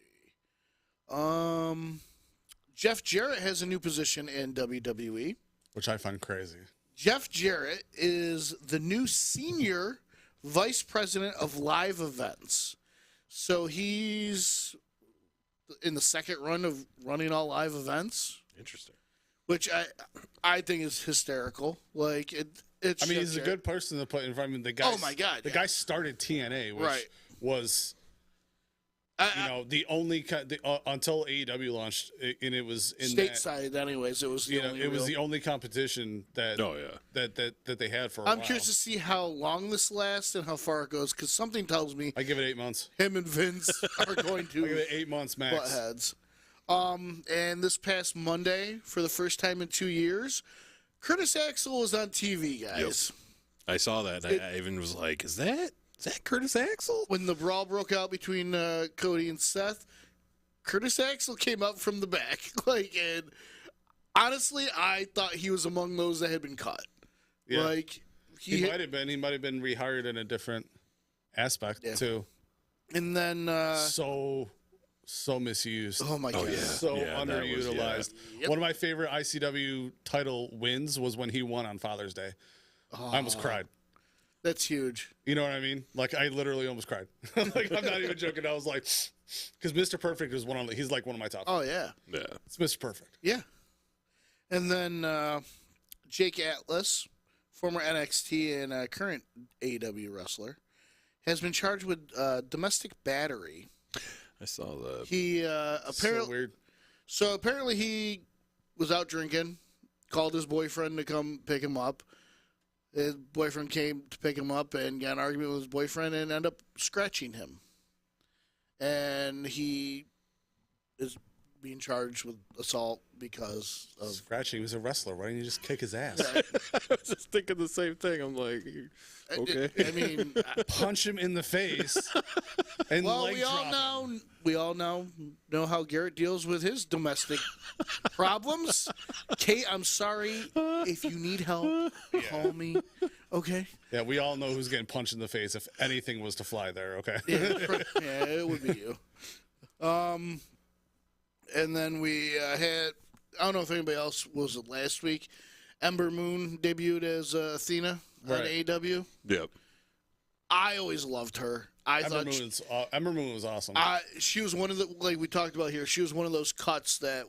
Jeff Jarrett has a new position in WWE. Which I find crazy. Jeff Jarrett is the new senior vice president of live events. So he's in the second run of running all live events. Interesting. Which I think is hysterical. Like it's. I mean, Jeff he's a Jarrett. good person to put in front of him. The guy. Oh my God! The guy started TNA, which Right. was, the only until AEW launched, and it was in stateside. Anyways, it was the only it was real- the only competition that. Oh, yeah. That they had for. A I'm while. curious to see how long this lasts and how far it goes, because something tells me I give it 8 months. him and Vince are going I give to it 8 months max. butt heads. And this past Monday, for the first time in 2 years, Curtis Axel was on TV, guys. I saw that. And I even was like, is that Curtis Axel? When the brawl broke out between Cody and Seth, Curtis Axel came up from the back. And honestly, I thought he was among those that had been cut. Yeah. Like He might have been. He might have been rehired in a different aspect too. And then so misused. oh my god, yeah. So Yeah, that was- underutilized. Yep. One of my favorite ICW title wins was when he won on Father's Day. I almost cried. that's huge. You know what I mean? Like I literally almost cried. Like I'm not even joking. I was like, because Mr. Perfect is he's like one of my top. Oh yeah, Yeah. It's Mr. Perfect. yeah. And then Jake Atlas, former NXT and current AEW wrestler, has been charged with domestic battery. I saw that. He So apparently weird. So apparently he was out drinking, called his boyfriend to come pick him up. His boyfriend came to pick him up and got an argument with his boyfriend and ended up scratching him. And he is being charged with assault because of... Scratchy. He was a wrestler. Why didn't you just kick his ass? I was just thinking the same thing. I'm like, okay. I mean... Punch him in the face. And Well, leg we all drop him. know how Garrett deals with his domestic problems. Kate, I'm sorry. If you need help, call me. Okay. Yeah, we all know who's getting punched in the face if anything was to fly there. Okay. Yeah, it would be you. And then we had, I don't know if anybody else was it last week. Ember Moon debuted as Athena on Right. AEW. Yep. I always loved her. Ember Moon was awesome. She was one of the, like we talked about here, she was one of those cuts that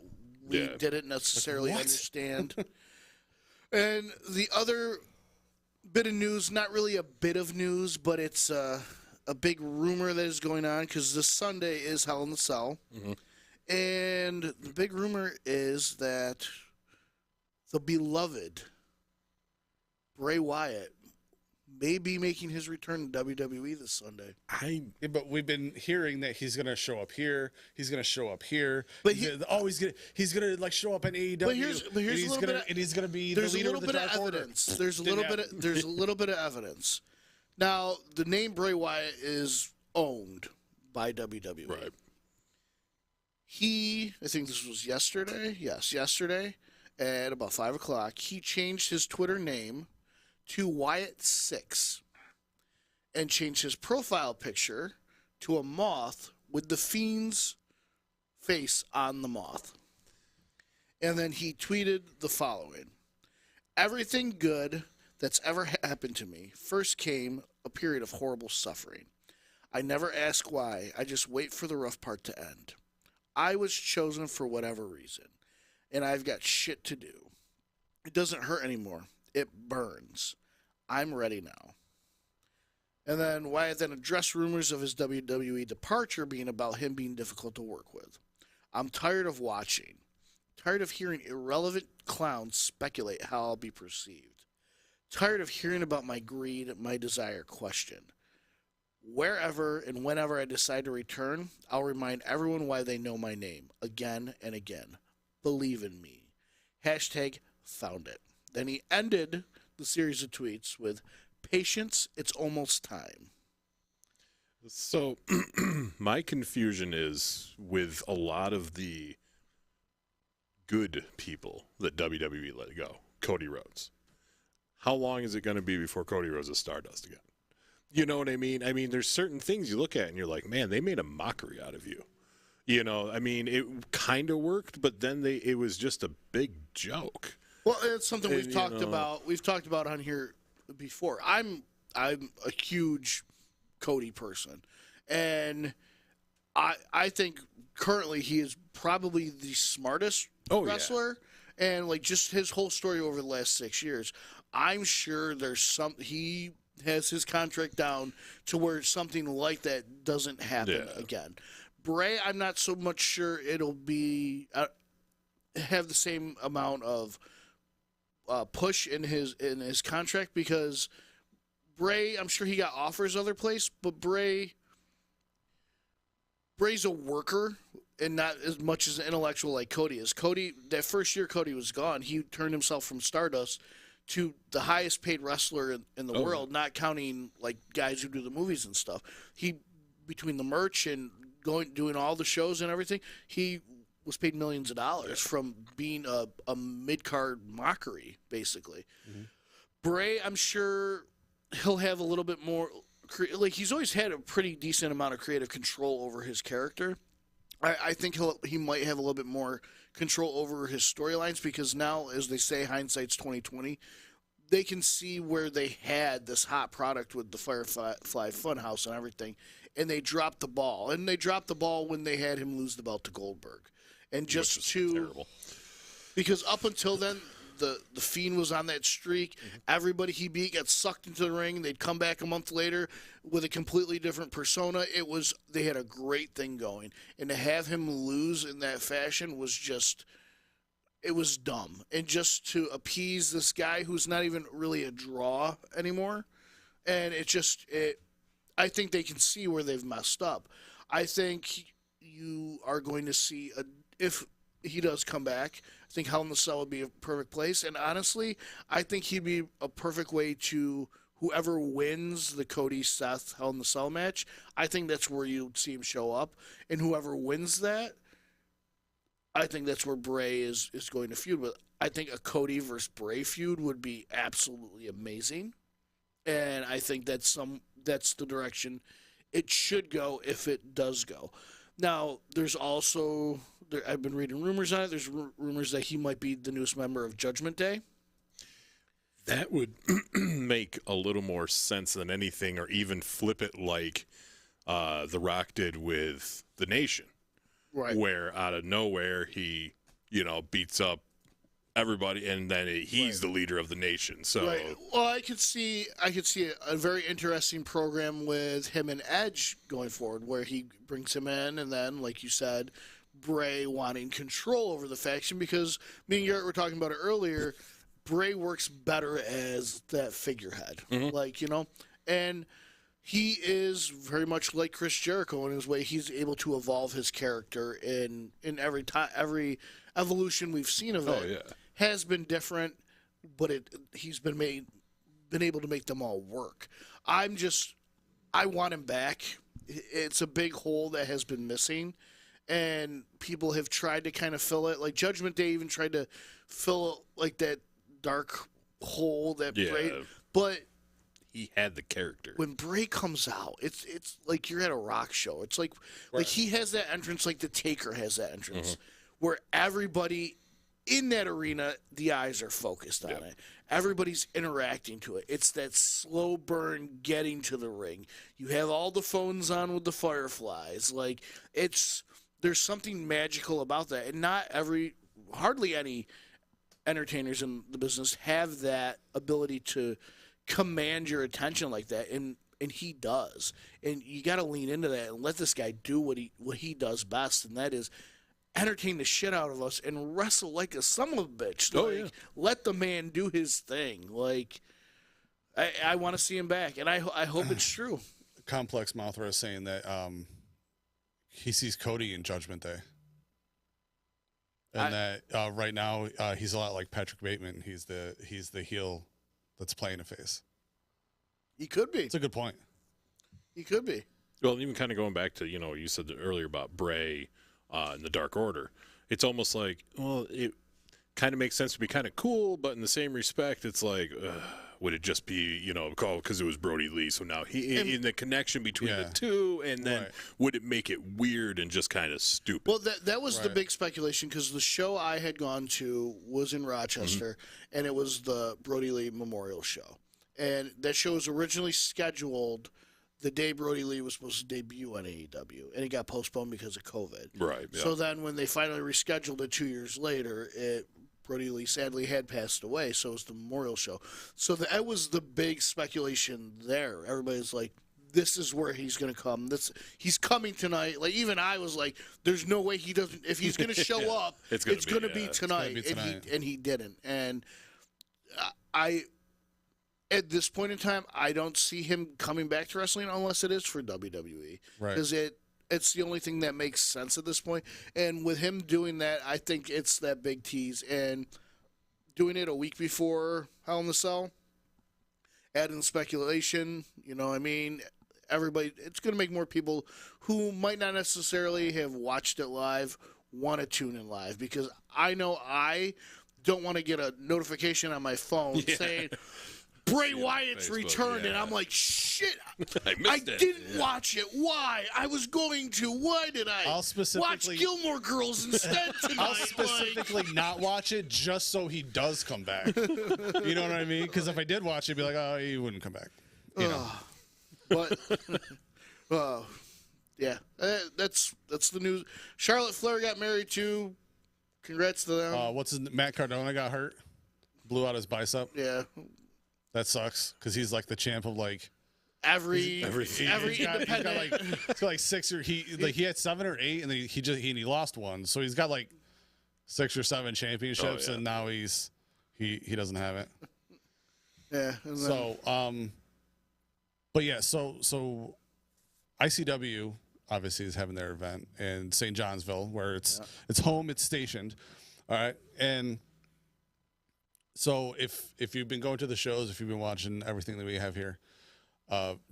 we Yeah. didn't necessarily What? understand. And the other bit of news, not really a bit of news, but it's a big rumor that is going on because this Sunday is Hell in the Cell. Mhm. And the big rumor is that the beloved Bray Wyatt may be making his return to WWE this Sunday. Yeah, but we've been hearing that he's gonna show up here. He's gonna show up here. But he's gonna like show up in AEW. But here's and a he's little gonna bit of- and he's gonna be the There's a leader little of the bit of Dark Order. evidence. There's a Didn't little bit. There's a little bit of evidence. Now, the name Bray Wyatt is owned by WWE. Right. I think this was yesterday. Yes, yesterday at about 5 o'clock, he changed his Twitter name to Wyatt6 and changed his profile picture to a moth with the Fiend's face on the moth. And then he tweeted the following: "Everything good that's ever happened to me first came a period of horrible suffering. I never ask why. I just wait for the rough part to end. I was chosen for whatever reason, and I've got shit to do. It doesn't hurt anymore. It burns. I'm ready now." And then Wyatt then addressed rumors of his WWE departure being about him being difficult to work with. "I'm tired of watching. Tired of hearing irrelevant clowns speculate how I'll be perceived. Tired of hearing about my greed, my desire questioned. Wherever and whenever I decide to return, I'll remind everyone why they know my name, again and again. Believe in me. Hashtag found it." Then he ended the series of tweets with, "Patience, it's almost time." So my confusion is with a lot of the good people that WWE let go. Cody Rhodes. How long is it going to be before Cody Rhodes is Stardust again? You know what I mean? I mean, there's certain things you look at and you're like, man, they made a mockery out of you. You know, I mean, it kind of worked, but then it was just a big joke. Well, it's something we've talked know, about. We've talked about on here before. I'm a huge Cody person, and I think currently he is probably the smartest wrestler, and like just his whole story over the last 6 years. I'm sure he has his contract down to where something like that doesn't happen again. Bray, I'm not so much sure it'll be have the same amount of push in his contract, because Bray, I'm sure he got offers other place, but Bray's a worker and not as much as an intellectual like Cody is. Cody, that first year Cody was gone, he turned himself from Stardust to the highest paid wrestler in the world, not counting like guys who do the movies and stuff. He, between the merch and doing all the shows and everything, he was paid millions of dollars from being a mid-card mockery, basically. Mm-hmm. Bray, I'm sure he'll have a little bit more, like he's always had a pretty decent amount of creative control over his character. I think he might have a little bit more control over his storylines, because now, as they say, hindsight's 20/20. They can see where they had this hot product with the Firefly Funhouse and everything, and they dropped the ball. And they dropped the ball when they had him lose the belt to Goldberg. And just terrible. Because up until then, the Fiend was on that streak. Mm-hmm. Everybody he beat got sucked into the ring. They'd come back a month later with a completely different persona. They had a great thing going. And to have him lose in that fashion was just, it was dumb. And just to appease this guy who's not even really a draw anymore. And I think they can see where they've messed up. I think you are going to see, if he does come back, I think Hell in the Cell would be a perfect place. And honestly, I think he'd be a perfect way to, whoever wins the Cody-Seth Hell in the Cell match, I think that's where you'd see him show up. And whoever wins that, I think that's where Bray is going to feud with. I think a Cody versus Bray feud would be absolutely amazing. And I think that's the direction it should go if it does go. Now, there's also, I've been reading rumors on it. There's rumors that he might be the newest member of Judgment Day. That would make a little more sense than anything, or even flip it like The Rock did with The Nation. Right. Where out of nowhere he, beats up everybody, and then he's the leader of the nation. So, well, I could see a very interesting program with him and Edge going forward, where he brings him in, and then, like you said, Bray wanting control over the faction, because me and Jarrett were talking about it earlier. Bray works better as that figurehead, and he is very much like Chris Jericho in his way. He's able to evolve his character in every evolution we've seen of it. Has been different, but he's been able to make them all work. I want him back. It's a big hole that has been missing, and people have tried to kind of fill it. Like Judgment Day even tried to fill like that dark hole that Bray, but he had the character. When Bray comes out, it's like you're at a rock show. It's like he has that entrance, like the Taker has that entrance, where everybody in that arena, the eyes are focused on it. Everybody's interacting to it. It's that slow burn getting to the ring. You have all the phones on with the fireflies. Like there's something magical about that, and hardly any entertainers in the business have that ability to command your attention like that, and he does. And you got to lean into that and let this guy do what he does best, and that is entertain the shit out of us and wrestle like a son of a bitch. Let the man do his thing. Like, I want to see him back, and I hope it's true. Complex Mouthra is saying that he sees Cody in Judgment Day, and that right now he's a lot like Patrick Bateman. He's the heel that's playing a face. He could be. It's a good point. He could be. Well, even kind of going back to, you said earlier about Bray and the Dark Order. It's almost like, well, it kind of makes sense to be kind of cool, but in the same respect, it's like, would it just be, because it was Brody Lee, so now in the connection between the two, and then would it make it weird and just kind of stupid? Well, that was the big speculation, because the show I had gone to was in Rochester, and it was the Brody Lee Memorial Show. And that show was originally scheduled the day Brody Lee was supposed to debut on AEW, and it got postponed because of COVID. Right. Yeah. So then when they finally rescheduled it 2 years later, Brody Lee sadly had passed away, so it was the memorial show. So that was the big speculation there. Everybody's like, this is where he's going to come. He's coming tonight. Like, even I was like, there's no way he doesn't. If he's going to show up, it's going to be tonight. And he didn't. And at this point in time, I don't see him coming back to wrestling unless it is for WWE. Right. Because it's the only thing that makes sense at this point. And with him doing that, I think it's that big tease. And doing it a week before Hell in the Cell, adding speculation, everybody, it's going to make more people who might not necessarily have watched it live want to tune in live. Because I know I don't want to get a notification on my phone saying, Bray Wyatt's returned, and I'm like, shit, I didn't watch it. Why? I was going to. Why did I watch Gilmore Girls instead tonight? I'll specifically not watch it just so he does come back. You know what I mean? Because if I did watch it, I'd be like, oh, he wouldn't come back. But, yeah, that's the news. Charlotte Flair got married, too. Congrats to them. Matt Cardona got hurt. Blew out his bicep. Yeah. That sucks because he's like the champ of like every he's got like 6 or he had 7 or 8 and he lost one, so he's got like 6 or 7 championships and now he doesn't have it. Yeah. So but yeah, so ICW obviously is having their event in St. Johnsville where it's home, it's stationed, all right, and. So if you've been going to the shows, if you've been watching everything that we have here,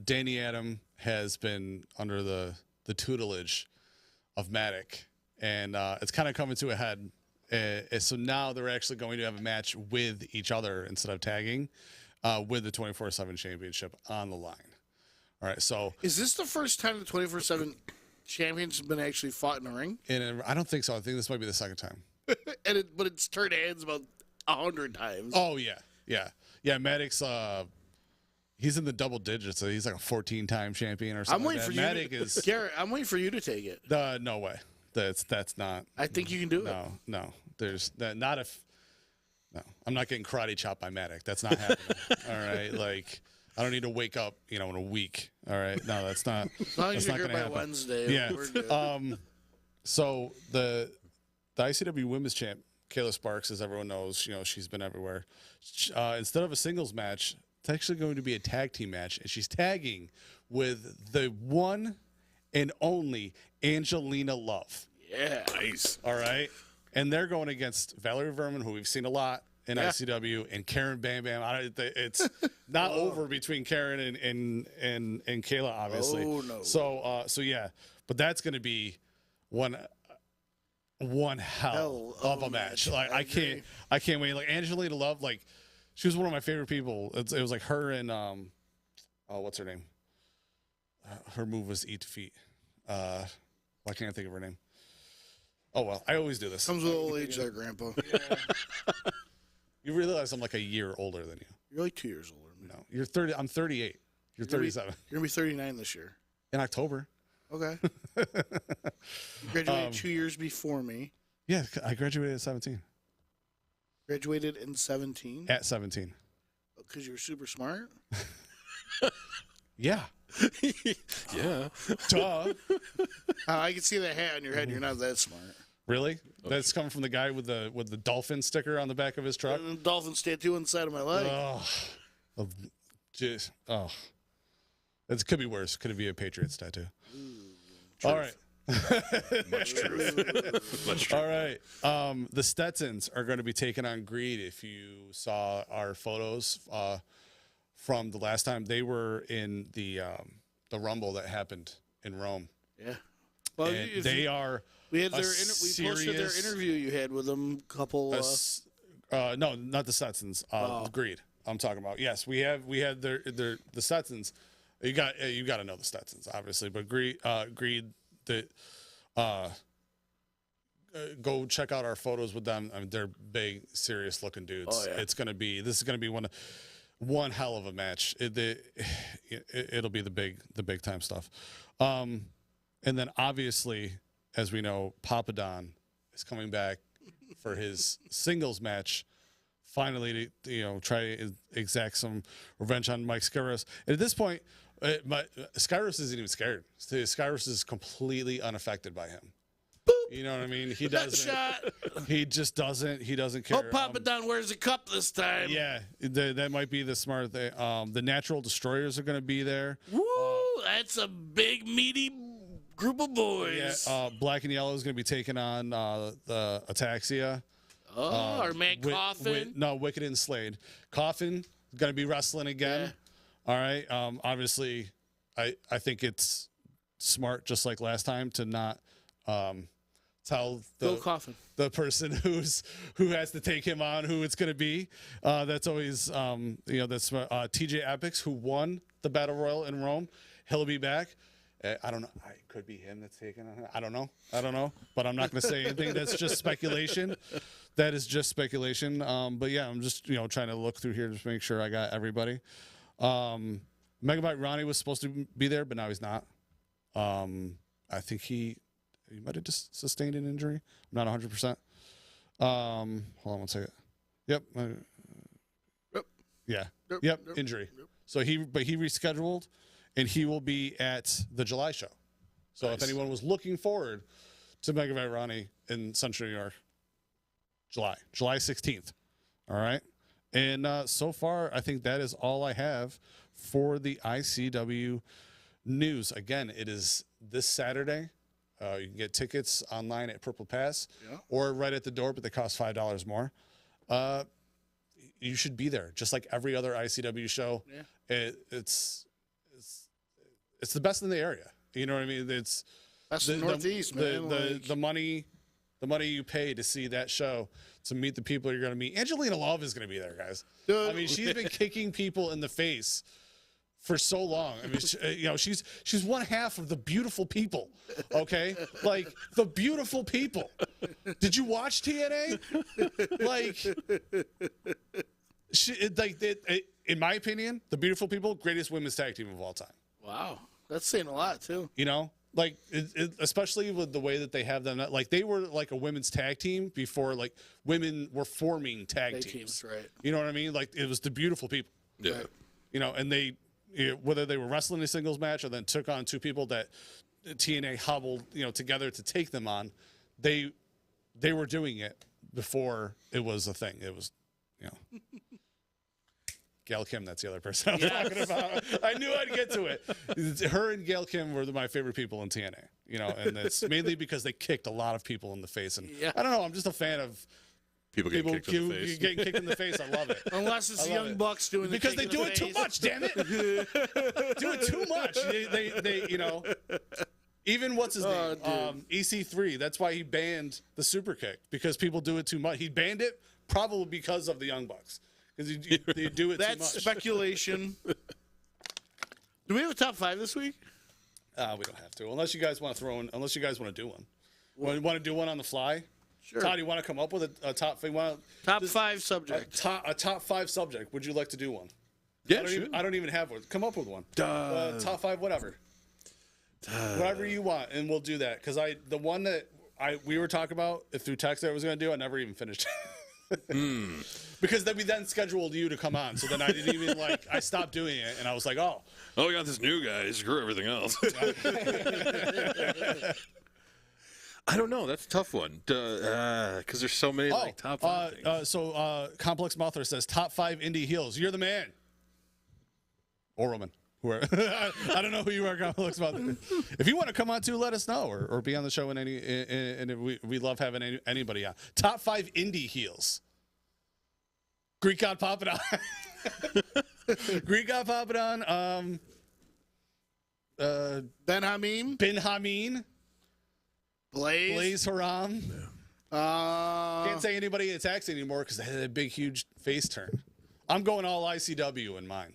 Danny Adam has been under the tutelage of Matic, and it's kind of coming to a head. So now they're actually going to have a match with each other instead of tagging, with the 24/7 championship on the line. All right, so is this the first time the 24/7 champions have been actually fought in a ring? And I don't think so. I think this might be the second time. But it's turned hands about 100 times. Oh yeah. Maddox, he's in the double digits. So he's like a 14-time champion or something. I'm waiting for you. Garrett, I'm waiting for you to take it. No way. That's not. I think you can do it. No. There's not if. No, I'm not getting karate chopped by Maddox. That's not happening. All right, like I don't need to wake up, in a week. All right, no, that's not. As long as you're here by happen. Wednesday. Yeah. We're good. So the ICW Women's Champ. Kayla Sparks, as everyone knows, she's been everywhere. Instead of a singles match, it's actually going to be a tag team match, and she's tagging with the one and only Angelina Love. Yeah. Nice. All right? And they're going against Valerie Verman, who we've seen a lot in ICW, and Karen Bam Bam. It's not over between Karen and Kayla, obviously. Oh, no. So yeah. But that's going to be one hell of a match. Like I can't wait. Like Angelina Love, like she was one of my favorite people. It was like her and what's her name? Her move was Eat Feet. Why can't I think of her name? Oh well, I always do this. Comes with old age there, Grandpa. Yeah. You realize I'm like a year older than you. You're like 2 years older than me. No, you're 30. I'm 38. You're 37. You're gonna be 39 this year. In October. Okay. You graduated 2 years before me. Yeah, I graduated at 17. Graduated in 17? At 17. Because you were super smart? Yeah. Yeah. Duh. I can see that hat on your head. You're not that smart. Really? Okay. That's coming from the guy with the dolphin sticker on the back of his truck? And the dolphin's tattoo on the side of my leg. Oh. Jeez. Oh. It could be worse. Could it be a Patriots tattoo? All right. Much truth. Much truth. All right. The Stetsons are going to be taking on Greed. If you saw our photos from the last time, they were in the Rumble that happened in Rome. Yeah. Well, And they are. We had a we posted their serious- interview you had with them. Couple. No, not the Stetsons. Greed. I'm talking about. Yes, we had the Stetsons. You got to know the Stetsons, obviously, but Greed. Go check out our photos with them. I mean, they're big, serious looking dudes. Oh, yeah. This is gonna be one hell of a match. It'll be the big time stuff. And then obviously, as we know, Papa Don is coming back for his singles match. Finally, to try to exact some revenge on Mike Skyros. And at this point, Skyros isn't even scared. Skyros is completely unaffected by him. You know what I mean? He doesn't. Shot. He just doesn't. He doesn't care. Hope Papa Don wears a cup this time. Yeah, that might be the smart thing. The Natural Destroyers are going to be there. Woo! That's a big meaty group of boys. Yeah, Black and Yellow is going to be taking on the Ataxia. Oh, our man Coffin. Wicked and Slade. Coffin is going to be wrestling again. Yeah. All right. Obviously, I think it's smart, just like last time, to not tell the person who has to take him on who it's going to be. That's always that's TJ Epics, who won the Battle Royal in Rome. He'll be back. I don't know. It could be him that's taking on him. I don't know. But I'm not going to say anything. That's just speculation. That is just speculation. But yeah, I'm just trying to look through here just to make sure I got everybody. Megabyte Ronnie was supposed to be there, but now he's not. I think he might have just sustained an injury. I'm not 100%. Hold on one second. Yep. Yeah. Yep. Injury. Yep. So he rescheduled, and he will be at the July show. So nice. If anyone was looking forward to Megabyte Ronnie in Central New York, July 16th. All right. And so far, I think that is all I have for the ICW news. Again, it is this Saturday. You can get tickets online at Purple Pass or right at the door, but they cost $5 more. You should be there, just like every other ICW show. Yeah. It's the best in the area. You know what I mean? It's best in the Northeast, man. The money you pay to see that show, to meet the people you're going to meet. Angelina Love is going to be there, guys. I mean, she's been kicking people in the face for so long. I mean, she's one half of the beautiful people. Okay, like the beautiful people. Did you watch TNA? In my opinion, the beautiful people, greatest women's tag team of all time. Wow, that's saying a lot too. Especially with the way that they have them. Like they were like a women's tag team before like women were forming tag teams. Right. You know what I mean? Like it was the beautiful people. Yeah. Right. And they. Whether they were wrestling a singles match or then took on two people that TNA hobbled, together to take them on, they were doing it before it was a thing. It was, Gail Kim, that's the other person I was talking about. I knew I'd get to it. Her and Gail Kim were my favorite people in TNA, and it's mainly because they kicked a lot of people in the face. And I don't know, I'm just a fan of People getting kicked in the face. Getting kicked in the face. I love it. Unless it's the Young Bucks doing because the they do it too much. Damn it, do it too much. They even what's his name? EC3. That's why he banned the super kick, because people do it too much. He banned it probably because of the Young Bucks, because they do it too much. That's speculation. Do we have a top 5 this week? We don't have to, unless you guys want to throw in. Unless you guys want to do one. Want to do one on the fly? Sure. Todd, you want to come up with a top? Top 5 subject. A top 5 subject. Would you like to do one? Yeah, I don't even have one. Come up with one. Top 5, whatever. Whatever you want, and we'll do that. Because the one that we were talking about through text that I was going to do, I never even finished. Because then we scheduled you to come on, so then I didn't even I stopped doing it, and I was like, oh, we got this new guy. Screw everything else. I don't know. That's a tough one. Because there's so many top 5 things. So Complex Mouther says top 5 indie heels. You're the man. Or woman. I don't know who you are, Complex Mouther. If you want to come on too, let us know, or be on the show and we love having anybody on. Top 5 indie heels. Greek God Papadon. Greek God Papadon. Ben Hameen, Bin Hameen, Blaze Haram. Can't say anybody attacks anymore because they had a big, huge face turn. I'm going all ICW in mine.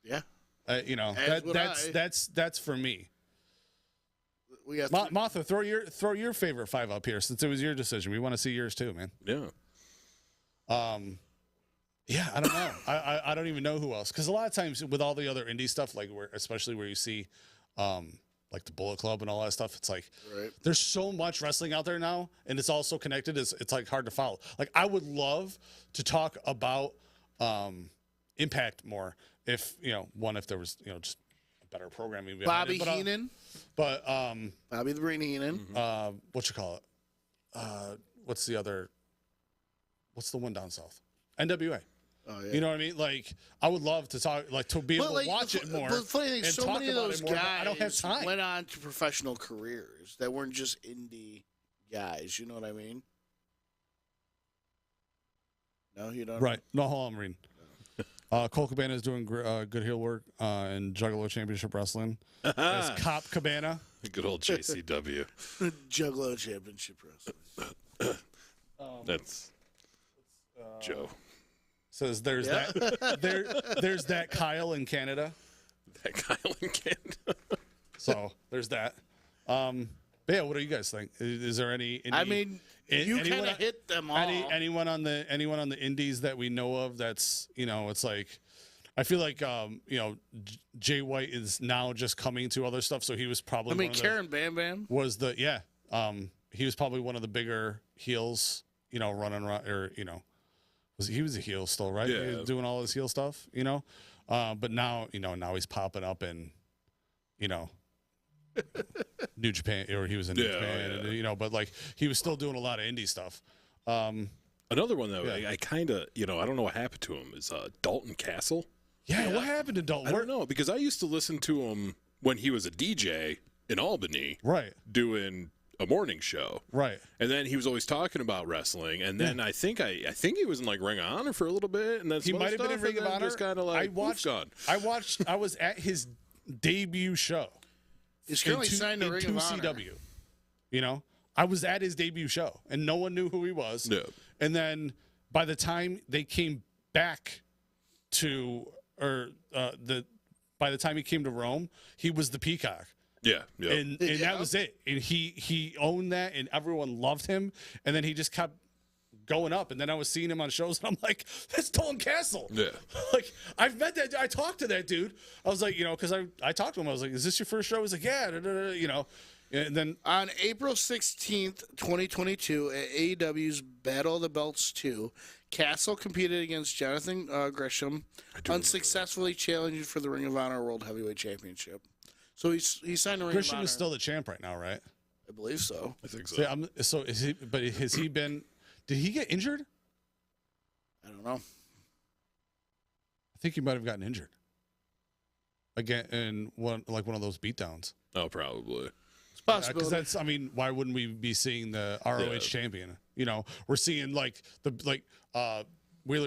Yeah. That's for me. We got Martha, throw your favorite 5 up here since it was your decision. We want to see yours too, man. Yeah. Yeah, I don't know. I don't even know who else, because a lot of times with all the other indie stuff, like especially where you see, like the Bullet Club and all that stuff, it's like there's so much wrestling out there now, and it's all so connected. It's like hard to follow. Like I would love to talk about Impact more if if there was just a better programming. Bobby Heenan, but Bobby the Brain Heenan. What you call it? What's the one down south? NWA. Oh, yeah. You know what I mean? Like, I would love to talk, like, to be able to watch it more. But the funny thing, and so talk many of about those it more, but I don't have guys time. went on to professional careers that weren't just indie guys. You know what I mean? No, you don't. Right. No, hold on, I'm reading. Cole Cabana is doing good heel work in Juggalo Championship Wrestling. As Cop Cabana. Good old JCW. Juggalo Championship Wrestling. That's Joe. Says there's there's that Kyle in Canada. That Kyle in Canada. So there's that. But yeah, what do you guys think? Is there any I mean, you kind of hit them all. Anyone on the indies that we know of that's it's like, I feel like Jay White is now just coming to other stuff, so he was probably Karen Bam Bam was he was probably one of the bigger heels, running around, or he was a heel still, right? Yeah. He was doing all his heel stuff, but now now he's popping up in New Japan, or he was in New Japan, and, but like he was still doing a lot of indie stuff. Another one though, I kind of I don't know what happened to him, is Dalton Castle. Yeah, what happened to Dalton? I don't know, because I used to listen to him when he was a DJ in Albany, right, doing a morning show, right, and then he was always talking about wrestling, and then I think he was in like Ring of Honor for a little bit, and then he might have been in Ring of Honor. Just kind of like I was at his debut show. He's currently signed to Ring of Honor. CW. I was at his debut show, and no one knew who he was. Yeah. And then by the time they came back to, by the time he came to Rome, he was the Peacock. Yeah. And that was it. And he owned that, and everyone loved him. And then he just kept going up. And then I was seeing him on shows, and I'm like, that's Dalton Castle. Yeah. Like, I've met that. I talked to that dude. I was like, because I talked to him. I was like, is this your first show? He's like, yeah. And then on April 16th, 2022, at AEW's Battle of the Belts 2, Castle competed against Jonathan Gresham, unsuccessfully challenging for the Ring of Honor World Heavyweight Championship. So he's signed to Ring of Honor. Gresham is still the champ right now, right? I believe so. I think so. So is he? But has he been? Did he get injured? I don't know. I think he might have gotten injured again in one of those beatdowns. Oh, probably. It's possible. Because why wouldn't we be seeing the ROH champion? We're seeing Wheeler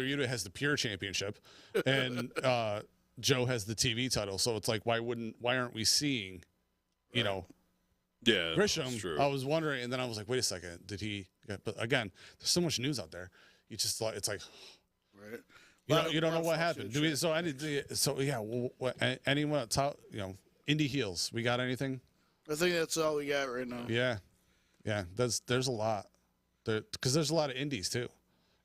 Yuta has the Pure Championship, and Joe has the TV title. So it's like, why aren't we seeing, Yeah, Grisham? true. I was wondering, and then I was like, wait a second, did he? But again, there's so much news out there. You just thought it's like, right. You don't know what happened. Anyone top, indie heels? We got anything? I think that's all we got right now. Yeah. There's a lot because there's a lot of indies too.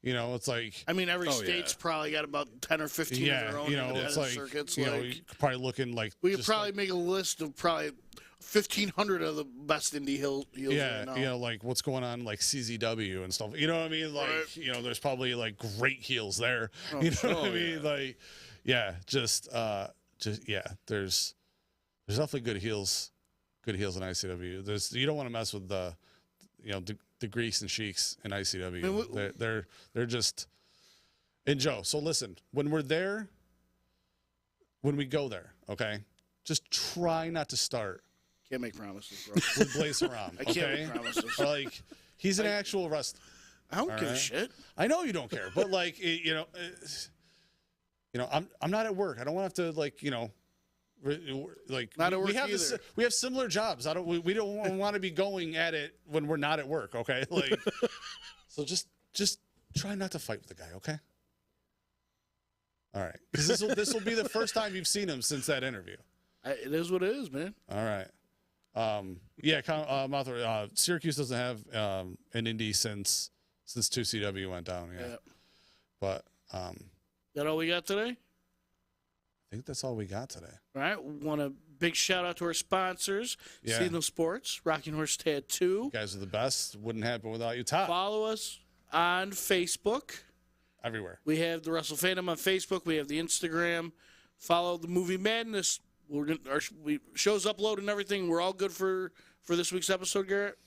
It's like, every state's probably got about 10 or 15 of their own independent it's like, circuits. you're probably looking like we could probably make a list of probably 1,500 of the best indie heels. Yeah, right now. like what's going on, like CZW and stuff. You know what I mean? Like, right. There's probably like great heels there. Oh, you know what I mean? Like, there's definitely good heels in ICW. You don't want to mess with the Greeks and Sheiks in ICW. They're just. And Joe, so listen, when we go there, okay, just try not to start. Can't make promises, bro. With Blaze Haram. I can't make promises. Like, he's an actual wrestler. I don't give a shit. I know you don't care, but like, I'm not at work. I don't want to have to Like Not at we work have either. we have similar jobs. We don't want to be going at it when we're not at work. Okay, like so just try not to fight with the guy. Okay. All right, because this will be the first time you've seen him since that interview. It is what it is, man. All right. Syracuse doesn't have an Indy since 2CW went down. Yeah. But That all we got today? I think that's all we got today. All right. Want a big shout out to our sponsors, Yeah. Seasonal Sports, Rockin' Horse Tattoo. You guys are the best. Wouldn't happen without you. Top Follow us on Facebook. everywhere. We have the Wrestle Fandom on Facebook. We have the Instagram. Follow the Movie Madness. Our show's uploaded and everything. We're all good for this week's episode, Garrett.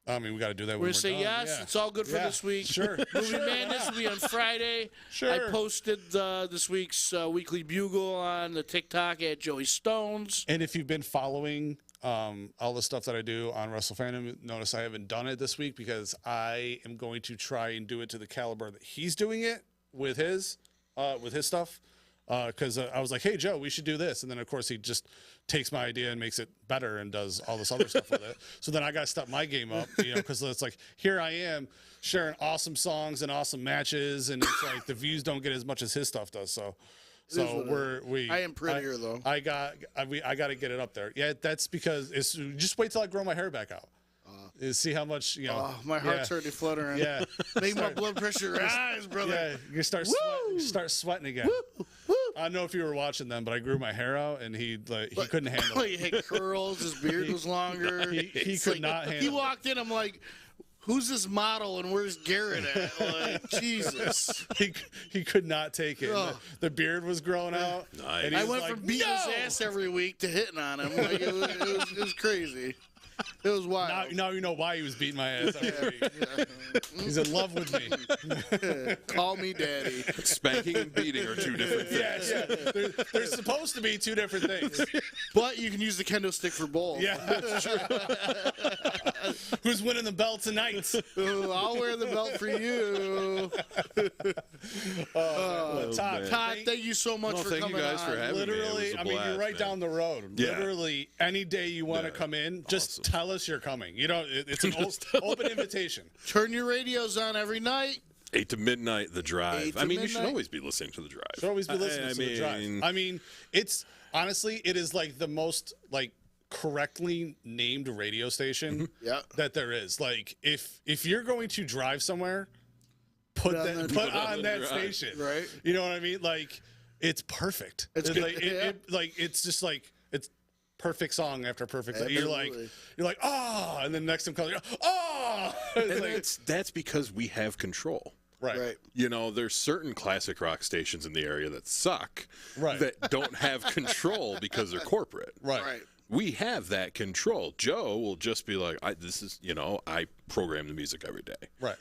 I mean, we got to do that. We're going to say yes. Yeah. It's all good for this week. Sure. Movie Madness will be on Friday. Sure. I posted this week's Weekly Bugle on the TikTok at Joey Stones. And if you've been following all the stuff that I do on Wrestle Fandom, notice I haven't done it this week because I am going to try and do it to the caliber that he's doing it with his stuff. Because I was like, hey, Joe, we should do this. And then, of course, he just takes my idea and makes it better and does all this other stuff with it. So then I got to step my game up, because it's like, here I am sharing awesome songs and awesome matches. And it's like the views don't get as much as his stuff does. So I am prettier, though. I got to get it up there. Yeah, that's because it's just wait till I grow my hair back out. See how much, my heart's already fluttering. Yeah. Make my blood pressure rise, brother. Yeah, you start sweating again. I don't know if you were watching them, but I grew my hair out, and he couldn't handle it. He had curls. His beard was longer. He could not handle it. He walked in. I'm like, who's this model, and where's Garrett at? Like, Jesus. He could not take it. Ugh. The beard was growing out. Nice. And I he's went like, from beating his ass every week to hitting on him. Like, it was crazy. It was wild. Now you know why he was beating my ass every week. He's in love with me. Call me daddy. Spanking and beating are two different things. Yeah. They're supposed to be two different things. But you can use the kendo stick for both. Yeah, that's true. Who's winning the belt tonight? Ooh, I'll wear the belt for you. Todd, thank you so much for thank coming you guys on. for having me. It Literally, was a I mean, you're blast, right man. down the road. Yeah. Literally, any day you want to come in, just tell us you're coming. It's an open invitation. Turn your radios on every night. 8 to midnight, the drive. 8 to I mean, you should midnight. always be listening to the drive. Should always be listening to the drive. I mean, it's honestly, it is like the most correctly named radio station that there is. Like, if you're going to drive somewhere, put on that station. Right. You know what I mean? Like, it's perfect. It's good. It's just like it's perfect song after perfect. Absolutely. You're like, oh, and then next time comes, oh. And that's because we have control. Right. There's certain classic rock stations in the area that suck, Right. that don't have control because they're corporate. Right. We have that control. Joe will just be like, I program the music every day. Right.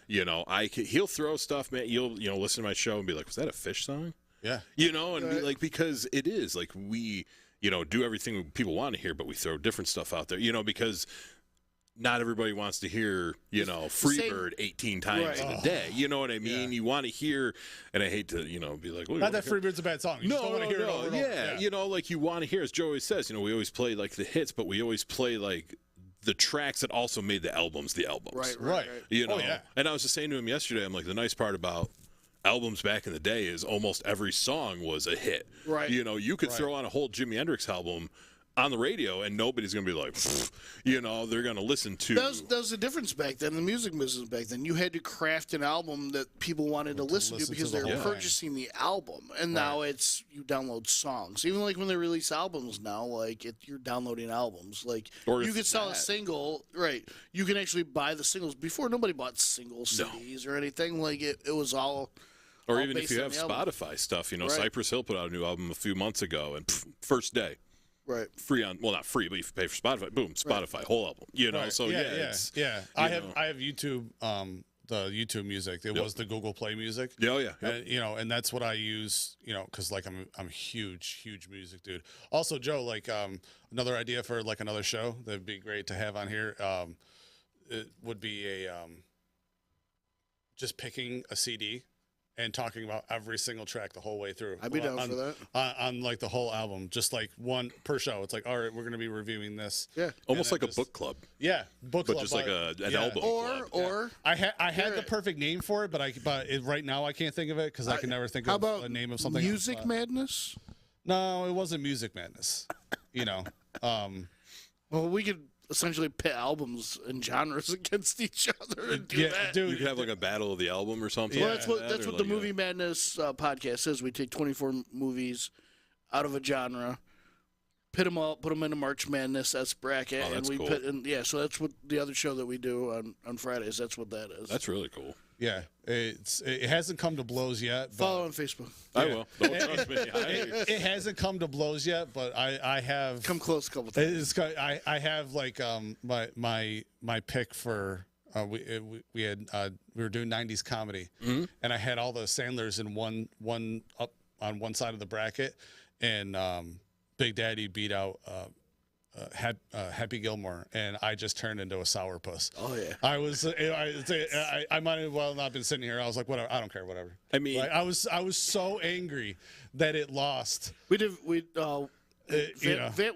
He'll throw stuff, man. You'll, listen to my show and be like, was that a Fish song? Yeah. And be like, because it is like we, do everything people want to hear, but we throw different stuff out there, because not everybody wants to hear, Freebird 18 times in a day. You know what I mean? Yeah. You want to hear, and I hate to, be like, Not that Freebird's a bad song. You just don't want to hear it over and over. Like you want to hear, as Joe always says, we always play like the hits, but we always play like the tracks that also made the albums. Right. Oh, yeah. And I was just saying to him yesterday, I'm like, the nice part about albums back in the day is almost every song was a hit. Right. You could throw on a whole Jimi Hendrix album on the radio and nobody's going to be like, they're going to listen to. That was the difference back then, the music business back then. You had to craft an album that people wanted to listen to because they were purchasing the album. And now it's, you download songs. Even like when they release albums now, you're downloading albums. Like, Or you if could sell a that- single, right. You can actually buy the singles. Before, nobody bought single CDs or anything. Like, it was all... Or all even if based you on have the album. Spotify stuff, Right. Cypress Hill put out a new album a few months ago, and first day, Right. free on, well, not free, but you pay for Spotify. Boom, Spotify, whole album. Right. So it's, I have YouTube, the YouTube music. It was the Google Play music. Yeah. And, and that's what I use, because I'm a huge music dude. Also, Joe, another idea for another show that'd be great to have on here. It would be a just picking a CD and talking about every single track the whole way through. I'd be down for that. On like the whole album, just like one per show. It's like, all right, we're going to be reviewing this. Yeah. Almost like a book club. Yeah, book club. But just like an album club. Or I had the perfect name for it, but right now I can't think of it because I can never think of a name of something. Music Madness? No, it wasn't Music Madness. Well, we could essentially pit albums and genres against each other and do that. Dude, You could have like a battle of the album or something. Well, like that's what the Movie Madness podcast is. We take 24 movies out of a genre, pit them all, put them in a March Madness bracket, Oh, that's and we cool. pit. And yeah, so that's what the other show that we do on Fridays. That's what that is. That's really cool. Yeah, it hasn't come to blows yet. But Follow on Facebook. I will. Don't trust me. it hasn't come to blows yet, but I have Come close a couple times. I have like my pick for we were doing 90s comedy, and I had all the Sandlers in one up on one side of the bracket, and Big Daddy beat out Happy Gilmore, and I just turned into a sourpuss. Oh yeah. I might as well not been sitting here. I was like, whatever, I don't care, whatever. I mean, Like, I was so angry that it lost. We you know.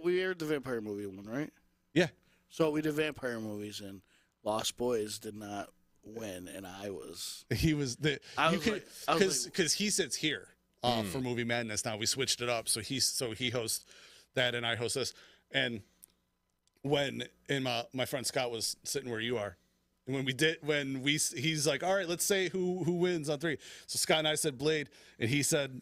we aired the vampire movie one, right? Yeah. So we did vampire movies, and Lost Boys did not win, and I was. He was the I you was could like- I was because he sits here for Movie Madness now. We switched it up, so he hosts that and I host this. And my friend Scott was sitting where you are, and he's like, all right, let's say who wins on 3. So Scott and I said Blade, and he said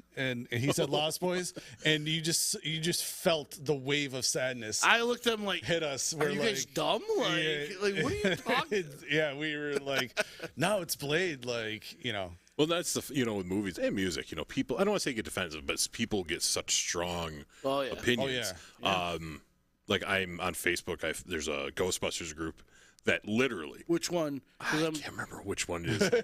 Lost Boys, and you just felt the wave of sadness I looked at him like, hit us. "Are We're you like, guys dumb? Like what are you talking?" Yeah, we were like, no, it's Blade, like, you know. well, that's with movies and music. People. I don't want to say get defensive, but people get such strong Oh, yeah. opinions. Oh, Like I'm on Facebook. There's a Ghostbusters group that literally. Which one? 'Cause I I'm- can't remember which one it is.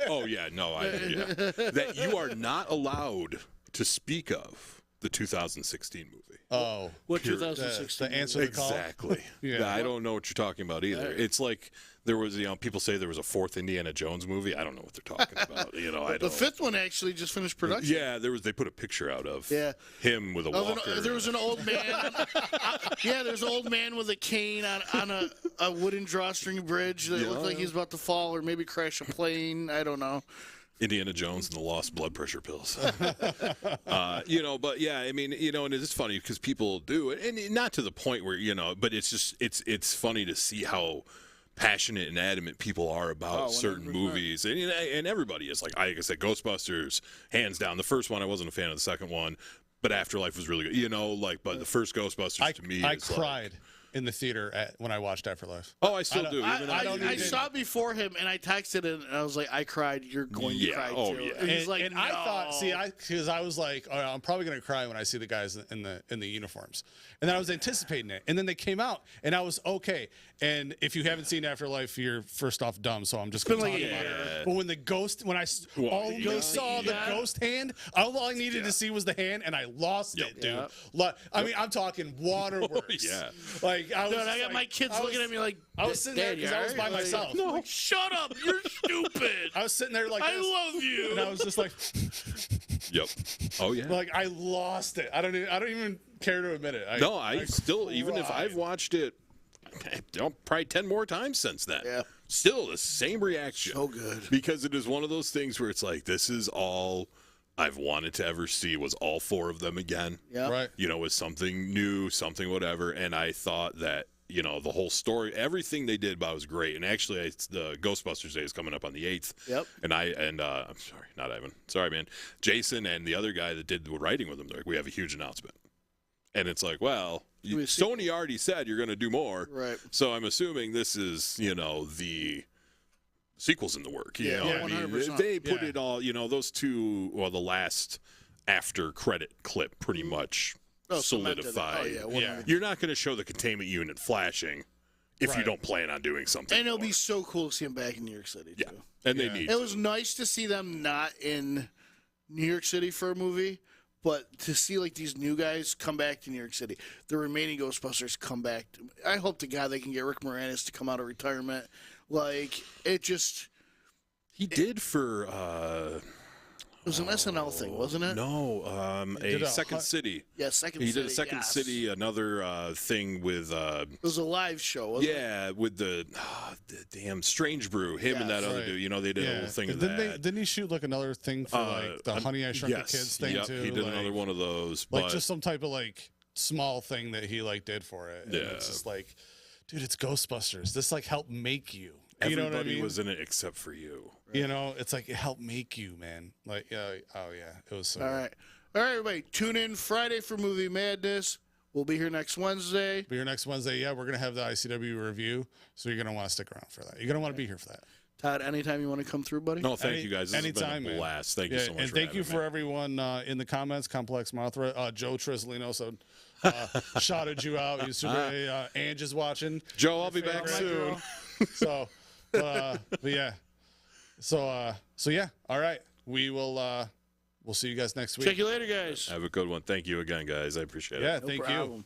Oh yeah, no, that you are not allowed to speak of the 2016 movie. Oh, What Pure- 2016? the answer to the call. Exactly. Yeah. I don't know what you're talking about either. It's like there was, people say there was a 4th Indiana Jones movie. I don't know what they're talking about. I The don't. 5th one actually just finished production. Yeah, they put a picture out of Yeah. him with a walker. There was an old man. There's an old man with a cane on a wooden drawstring bridge that looked like he was about to fall or maybe crash a plane. I don't know. Indiana Jones and the lost blood pressure pills. But yeah, I mean, and it's funny because people do it, and not to the point where, but it's just, it's funny to see how passionate and adamant people are about certain 100%. movies, and everybody is. Like I said, Ghostbusters, hands down. The first one, I wasn't a fan of the second one, but Afterlife was really good, but the first Ghostbusters to me, I is cried in the theater when I watched Afterlife. I still do. I saw it before him, and I texted him, and I was like, I cried. You're going to cry, too. Yeah. And he's like, and no. I thought, because I was like, oh, I'm probably gonna cry when I see the guys in the uniforms, and then I was anticipating it, and then they came out, and I was okay. And if you haven't seen Afterlife, you're first off dumb, so I'm just gonna talk about it. But when I saw the ghost hand, all I needed to see was the hand, and I lost it, dude. I mean, I'm talking waterworks. Yeah. Like I was. Dude, I got my kids looking at me like, I was sitting there Dad, because I was by like, myself. No, like, shut up! You're stupid. I was sitting there like, I this, love you. and I was just like, Yep. Oh yeah. like I lost it. I don't even care to admit it. I still, even if I've watched it, probably 10 more times since then. Yeah. Still the same reaction. So good. Because it is one of those things where it's like, this is all I've wanted to ever see was all 4 of them again. Yeah. Right. Was something new, something whatever. And I thought that, the whole story, everything they did about it was great. And actually, the Ghostbusters Day is coming up on the 8th. Yep. And I'm sorry, not Ivan. Sorry, man. Jason and the other guy that did the writing with them, they're like, we have a huge announcement. And it's like, well, Sony already said you're going to do more. Right. So I'm assuming this is, the sequels in the work. You know? I mean, 100%. they put it all, those two, the last after credit clip pretty much solidified. Oh, yeah, 100%. You're not going to show the containment unit flashing if you don't plan on doing something. And it'll more. be so cool to see them back in New York City, too. Yeah. And they need It was nice to see them not in New York City for a movie, but to see like these new guys come back to New York City, the remaining Ghostbusters come back. I hope to God they can get Rick Moranis to come out of retirement. Like, it just... He did for It was an SNL thing, wasn't it? No, did a a Second hu- City. Yeah, Second He City. did a Second yes. City, another thing with. It was a live show, wasn't it? Yeah, with the damn Strange Brew. Him and Yes. that other Right. dude. You know, they did a little thing of Didn't that. didn't he shoot like another thing for like the Honey I Shrunk yes, the Kids thing yep, too? he did like, another one of those. like But just some type of like small thing that he like did for it. And Yeah. it's just like, dude, it's Ghostbusters. This like helped make you. You everybody know what I mean? was in it except for you. You know, it's like it helped make you, man. Like, oh yeah, it was so. All right. All right, everybody. Tune in Friday for Movie Madness. We'll be here next Wednesday. Be here next Wednesday. Yeah, we're gonna have the ICW review, so you're gonna want to stick around for that. You're gonna want to be here for that. Todd, anytime you want to come through, buddy? No, thank you guys. This Anytime, has been a man. blast. Thank you so much. and for thank you having for me. everyone in the comments. Complex Mothra, Joe Trislino, so shouted you out. He's super. Ange is watching. Joe, I'll be back Favorite soon. So, but yeah. So yeah. All right. We will. We'll see you guys next week. Check you later, guys. Have a good one. Thank you again, guys. I appreciate it. Yeah. No Thank you. problem.